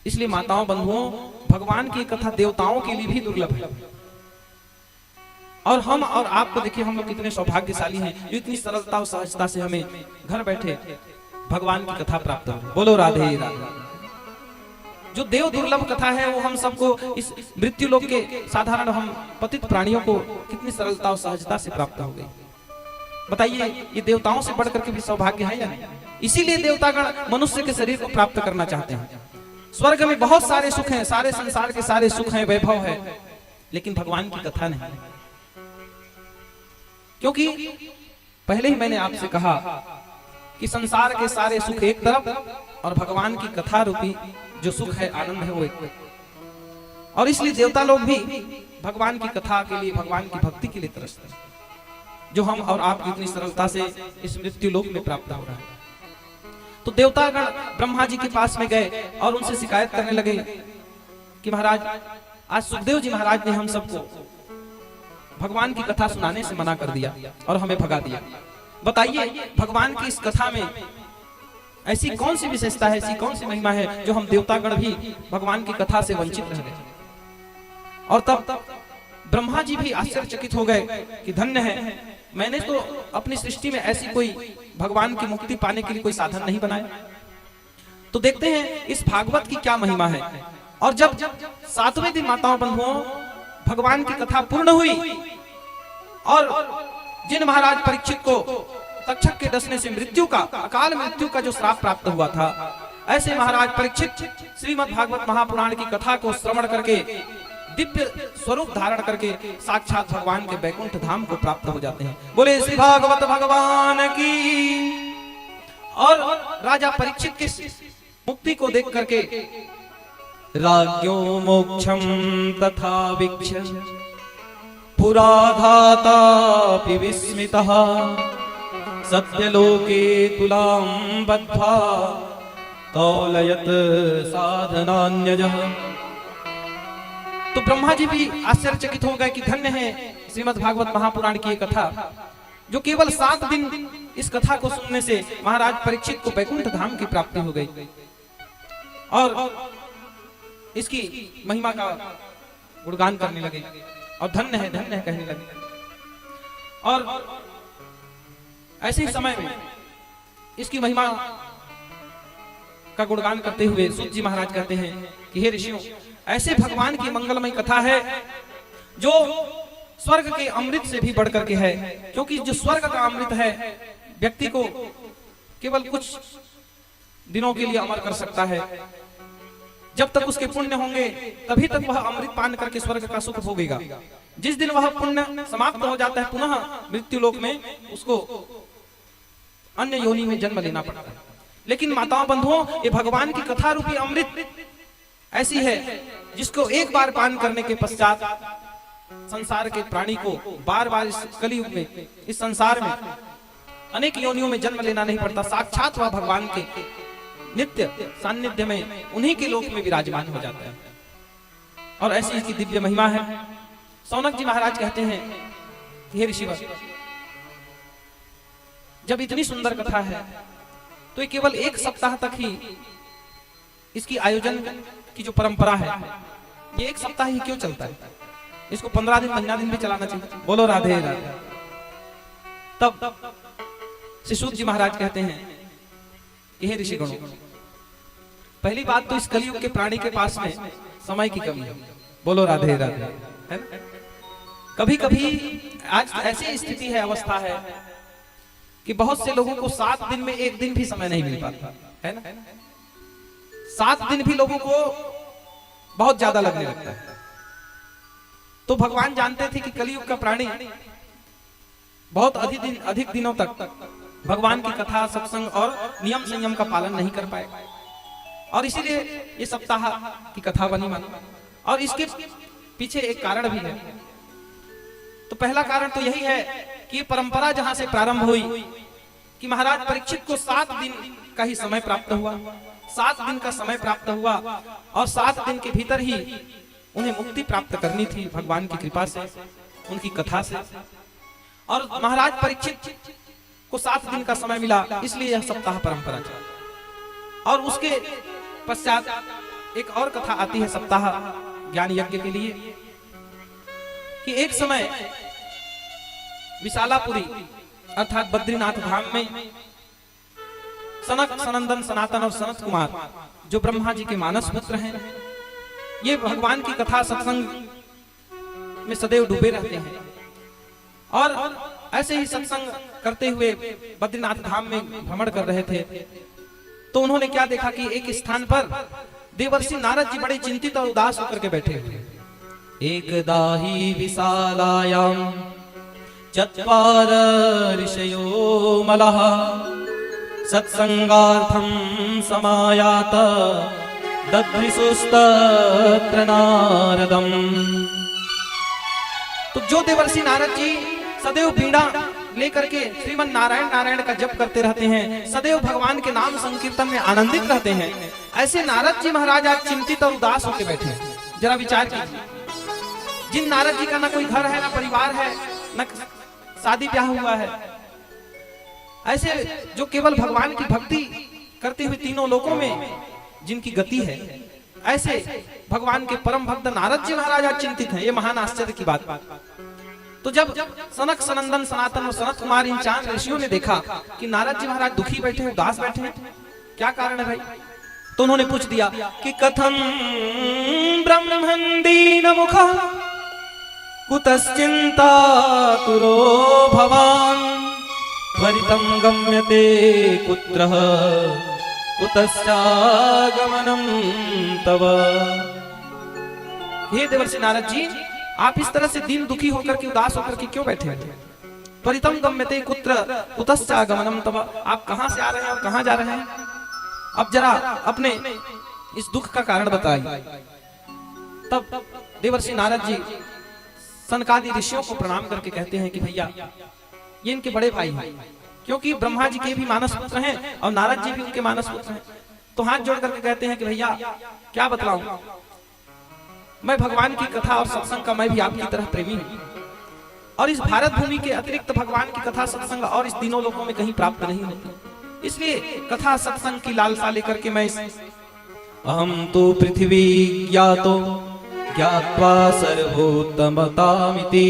इसलिए माताओं बंधुओं, भगवान की कथा देवताओं के लिए भी दुर्लभ है। और हम और आप को देखिए, हम लोग कितने सौभाग्यशाली हैं जो इतनी सरलता और सहजता से हमें घर बैठे भगवान की कथा प्राप्त हो। बोलो राधे राधे। जो देव दुर्लभ कथा है वो हम सबको इस मृत्यु लोक के साधारण हम पतित प्राणियों को कितनी सरलता और सहजता से प्राप्त हो गई। बताइए, ये देवताओं से बढ़कर के भी सौभाग्य है या नहीं? इसीलिए देवतागण मनुष्य के शरीर को प्राप्त करना चाहते हैं। स्वर्ग में बहुत सारे सुख हैं, सारे संसार के सारे सुख हैं, वैभव है, लेकिन भगवान की कथा नहीं। क्योंकि पहले ही मैंने आपसे कहा कि संसार के सारे सुख एक तरफ और भगवान की कथा रूपी जो सुख है, आनंद है, वो एक तरफ। और इसलिए देवता लोग भी भगवान की कथा के लिए, भगवान की भक्ति के लिए तरसते हैं, जो हम और आप इतनी सरलता से इस मृत्यु लोक में प्राप्त हो रहा है। तो देवतागण ब्रह्मा जी के पास में गए और उनसे शिकायत करने लगे कि महाराज आज सुखदेव जी महाराज ने हम सबको भगवान की कथा सुनाने से मना कर दिया और हमें भगा दिया। बताइए भगवान की इस कथा में ऐसी कौन सी विशेषता है, ऐसी कौन सी महिमा है जो हम देवतागण भी भगवान की कथा से वंचित रह गए। और तब ब्रह्मा जी भी आश्चर्यचकित हो गए कि धन्य है, मैंने तो अपनी सृष्टि में ऐसी कोई भगवान की मुक्ति पाने के लिए कोई साधन नहीं बनाया। तो देखते हैं इस भागवत की क्या महिमा है। और जब 7वें दिन माताओं बंधुओं भगवान की कथा पूर्ण हुई और जिन महाराज परीक्षित को तक्षक के डसने से मृत्यु का, अकाल मृत्यु का जो श्राप प्राप्त हुआ था, ऐसे महाराज परीक्षित श्रीमद् भागवत महापुराण की कथा को श्रवण करके दिव्य स्वरूप धारण करके साक्षात भगवान के बैकुंठ धाम को प्राप्त हो जाते हैं। बोले श्री भागवत भगवान की। और राजा परीक्षित की मुक्ति को देख करके राज्ञो मोक्षम तथा वीक्ष्य पुराधातापि विस्मितः सत्यलोके तुलां बद्ध्वा तौलयत साधनान्यजः। तो ब्रह्मा जी भी आश्चर्यचकित हो गए कि धन्य है श्रीमद् भागवत महापुराण की कथा, जो केवल 7 दिन इस कथा को सुनने से महाराज परीक्षित को बैकुंठ धाम की प्राप्ति हो गई और इसकी महिमा का गुणगान करने लगे और धन्य है कहने लगे। और ऐसे ही समय में इसकी महिमा का गुणगान करते हुए सूत जी महाराज कहते हैं कि हे ऋषियों, ऐसे भगवान की मंगलमय कथा है जो स्वर्ग के अमृत से भी बढ़कर के है, क्योंकि जो स्वर्ग का अमृत है व्यक्ति को केवल कुछ दिनों के लिए अमर कर सकता है। जब तक उसके पुण्य होंगे तभी तक वह अमृत पान करके स्वर्ग का सुख भोगेगा। जिस दिन वह पुण्य समाप्त हो जाता है पुनः मृत्यु लोक में उसको अन्य योनि में जन्म लेना पड़ता है। लेकिन माताओं बंधुओं, ये भगवान की कथा रूपी अमृत ऐसी है जिसको एक बार पान करने के पश्चात संसार के प्राणी को बार बार इस कलयुग में, इस संसार में अनेक योनियों में जन्म लेना नहीं पड़ता। साक्षात वह भगवान के नित्य सान्निध्य में उन्हीं के लोक में विराजमान हो जाता है। और ऐसी इसकी दिव्य महिमा है। सौनक जी महाराज कहते हैं हे ऋषिवर, जब इतनी सुंदर कथा है तो ये केवल 1 सप्ताह तक ही इसकी आयोजन की जो परंपरा है ये 1 सप्ताह ही क्यों चलता है? इसको 15 दिन, महीना दिन भी चलाना चाहिए। बोलो राधे राधे। तब श्री सूत जी महाराज कहते हैं हे ऋषिगणों, पहली बात तो इस कलयुग के प्राणी के पास में समय की कमी है। बोलो राधे राधे। है ना? कभी कभी आज ऐसी स्थिति है, अवस्था है कि बहुत से लोगों को 7 दिन में 1 दिन भी समय नहीं मिल पाता है ना। 7 दिन भी लोगों को बहुत ज्यादा लगने लगता है। तो भगवान जानते थे कि कलयुग का प्राणी बहुत अधिक दिनों तक भगवान की कथा, सत्संग और नियम संयम का पालन नहीं कर पाए, और इसीलिए ये सप्ताह की कथा बनी मानो। और इसके पीछे एक कारण भी है। तो पहला कारण तो यही है कि ये परंपरा जहां से प्रारंभ हुई कि महाराज परीक्षित को 7 दिन का ही समय प्राप्त हुआ, 7 दिन का समय प्राप्त हुआ और 7 दिन के भीतर ही उन्हें मुक्ति प्राप्त करनी थी भगवान की कृपा से, उनकी कथा से। और महाराज परीक्षित को 7 दिन का समय मिला, इसलिए यह सप्ताह परंपरा चला। और उसके पश्चात एक और कथा आती है सप्ताह ज्ञान यज्ञ के लिए कि एक समय विशालापुरी अर्थात बद्रीनाथ धाम में सनक, सनंदन, सनातन और सनत कुमार जो ब्रह्मा जी के मानस पुत्र हैं, ये भगवान की कथा सत्संग में सदैव डूबे रहते हैं। और ऐसे ही सत्संग करते हुए बद्रीनाथ धाम में भ्रमण कर रहे थे तो उन्होंने क्या देखा कि एक स्थान पर देवर्षि नारद जी बड़े चिंतित और उदास होकर के बैठे हुए। एकदा हि विशालायां चत्वार ऋषयो मलः सत्संगार्थं समायात दद्रिसुस्तत्र नारदम्। तो जो देवर्षि नारद जी सदैव बीड़ा लेकर के श्रीमन नारायण नारायण का जप करते रहते हैं, सदैव भगवान के नाम संकीर्तन में आनंदित रहते हैं, ऐसे नारद जी महाराज आज चिंतित और उदास होकर बैठे हैं। जरा विचार कीजिए, जिन नारद जी का ना कोई घर है, ना परिवार है, ना शादी ब्याह हुआ है, ऐसे जो केवल भगवान की भक्ति करते हुए तीनों लोकों में जिनकी गति है, ऐसे भगवान के परम भक्त नारद जी महाराज आज चिंतित हैं। ये महान आश्चर्य की बात। तो जब सनक सनंदन सनातन और सनत कुमार इन 4 ऋषियों ने देखा कि नारद जी महाराज दुखी बैठे हैं, उदास बैठे हैं, क्या कारण है भाई? तो उन्होंने पूछ दिया कि कथम ब्रह्मन् दीन मुखा कुतश्चिंता तुरो भवान् त्वरितं गम्यते कुत्रः कुतश्चागमनं तव। हे देवर्षि नारद जी, आप इस तरह से दीन दुखी होकर के, उदास होकर के क्यों बैठे हैं? त्वरितं गम्यते कुत्र कुतश्चागमनं तव, आप कहां से आ रहे हैं और कहां जा रहे हैं? अब जरा अपने इस दुख का कारण बताइए। तब देवर्षि नारद जी सनकादि ऋषियों को प्रणाम करके कहते हैं कि भैया ये इनके बड़े भाई हैं, क्योंकि ब्रह्मा जी के भी मानस पुत्र हैं और नारद जी भी उनके मानस पुत्र हैं। तो हाथ जोड़ करके कहते हैं कि भैया क्या बतलाऊं, मैं भगवान की कथा और सत्संग का मैं भी आपकी तरह प्रेमी हूं, और इस भारत भूमि के अतिरिक्त भगवान की कथा सत्संग और इस तीनों लोकों में कहीं प्राप्त नहीं होती। इसलिए कथा सत्संग की लालसा लेकर के मैं अहम तो पृथ्वी ज्ञातो ज्ञात्वा सर्वोत्तमतामिति,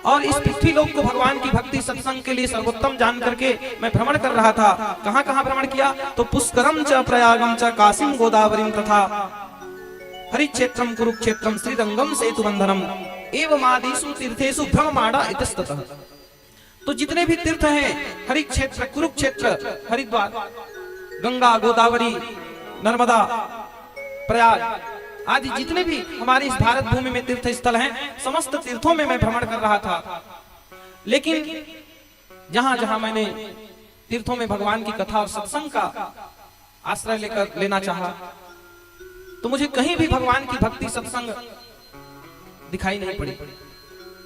और इस पृथ्वी लोक को भगवान की भक्ति सत्संग के लिए सर्वोत्तम जान करके मैं भ्रमण कर रहा था। कहां कहां भ्रमण किया? तो पुष्करम च प्रयागम च काशीम गोदावरीम तथा हरिक्षेत्रम कुरुक्षेत्रम श्रीरंगम सेतुबंधनम एवं आदिषु तीर्थेषु भ्रममाणा इतस्ततः। तो जितने भी तीर्थ हैं, हरिक्षेत्र, कुरुक्षेत्र, हरिद्वार, गंगा, गोदावरी, नर्मदा, प्रयाग आदि जितने भी हमारे इस भारत भूमि में तीर्थ स्थल हैं, समस्त तीर्थों में मैं भ्रमण कर रहा था। लेकिन जहां जहां मैंने तीर्थों में भगवान की कथा और सत्संग का आश्रय लेना चाहा, तो मुझे कहीं भी भगवान की भक्ति सत्संग दिखाई नहीं पड़ी।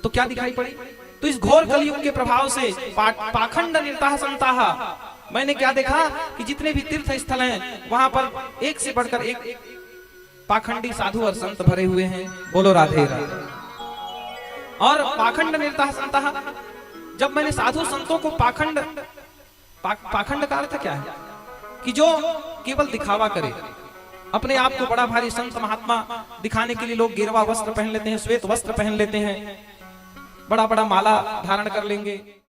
तो क्या दिखाई पड़ी? तो इस घोर कलयुग के प्रभाव से पाखंड निर्ताह संताह, मैंने क्या देखा कि जितने भी तीर्थ स्थल हैं वहां पर एक से बढ़कर एक पाखंडी साधु और संत भरे हुए हैं। बोलो राधे राधे। और पाखंड निर्ताह संताह, जब मैंने साधु संतों को पाखंड का अर्थ क्या है? कि जो केवल दिखावा करे, अपने आप को बड़ा भारी संत महात्मा दिखाने के लिए लोग गेरुआ वस्त्र पहन लेते हैं, श्वेत वस्त्र पहन लेते हैं, बड़ा बड़ा माला धारण कर लेंगे।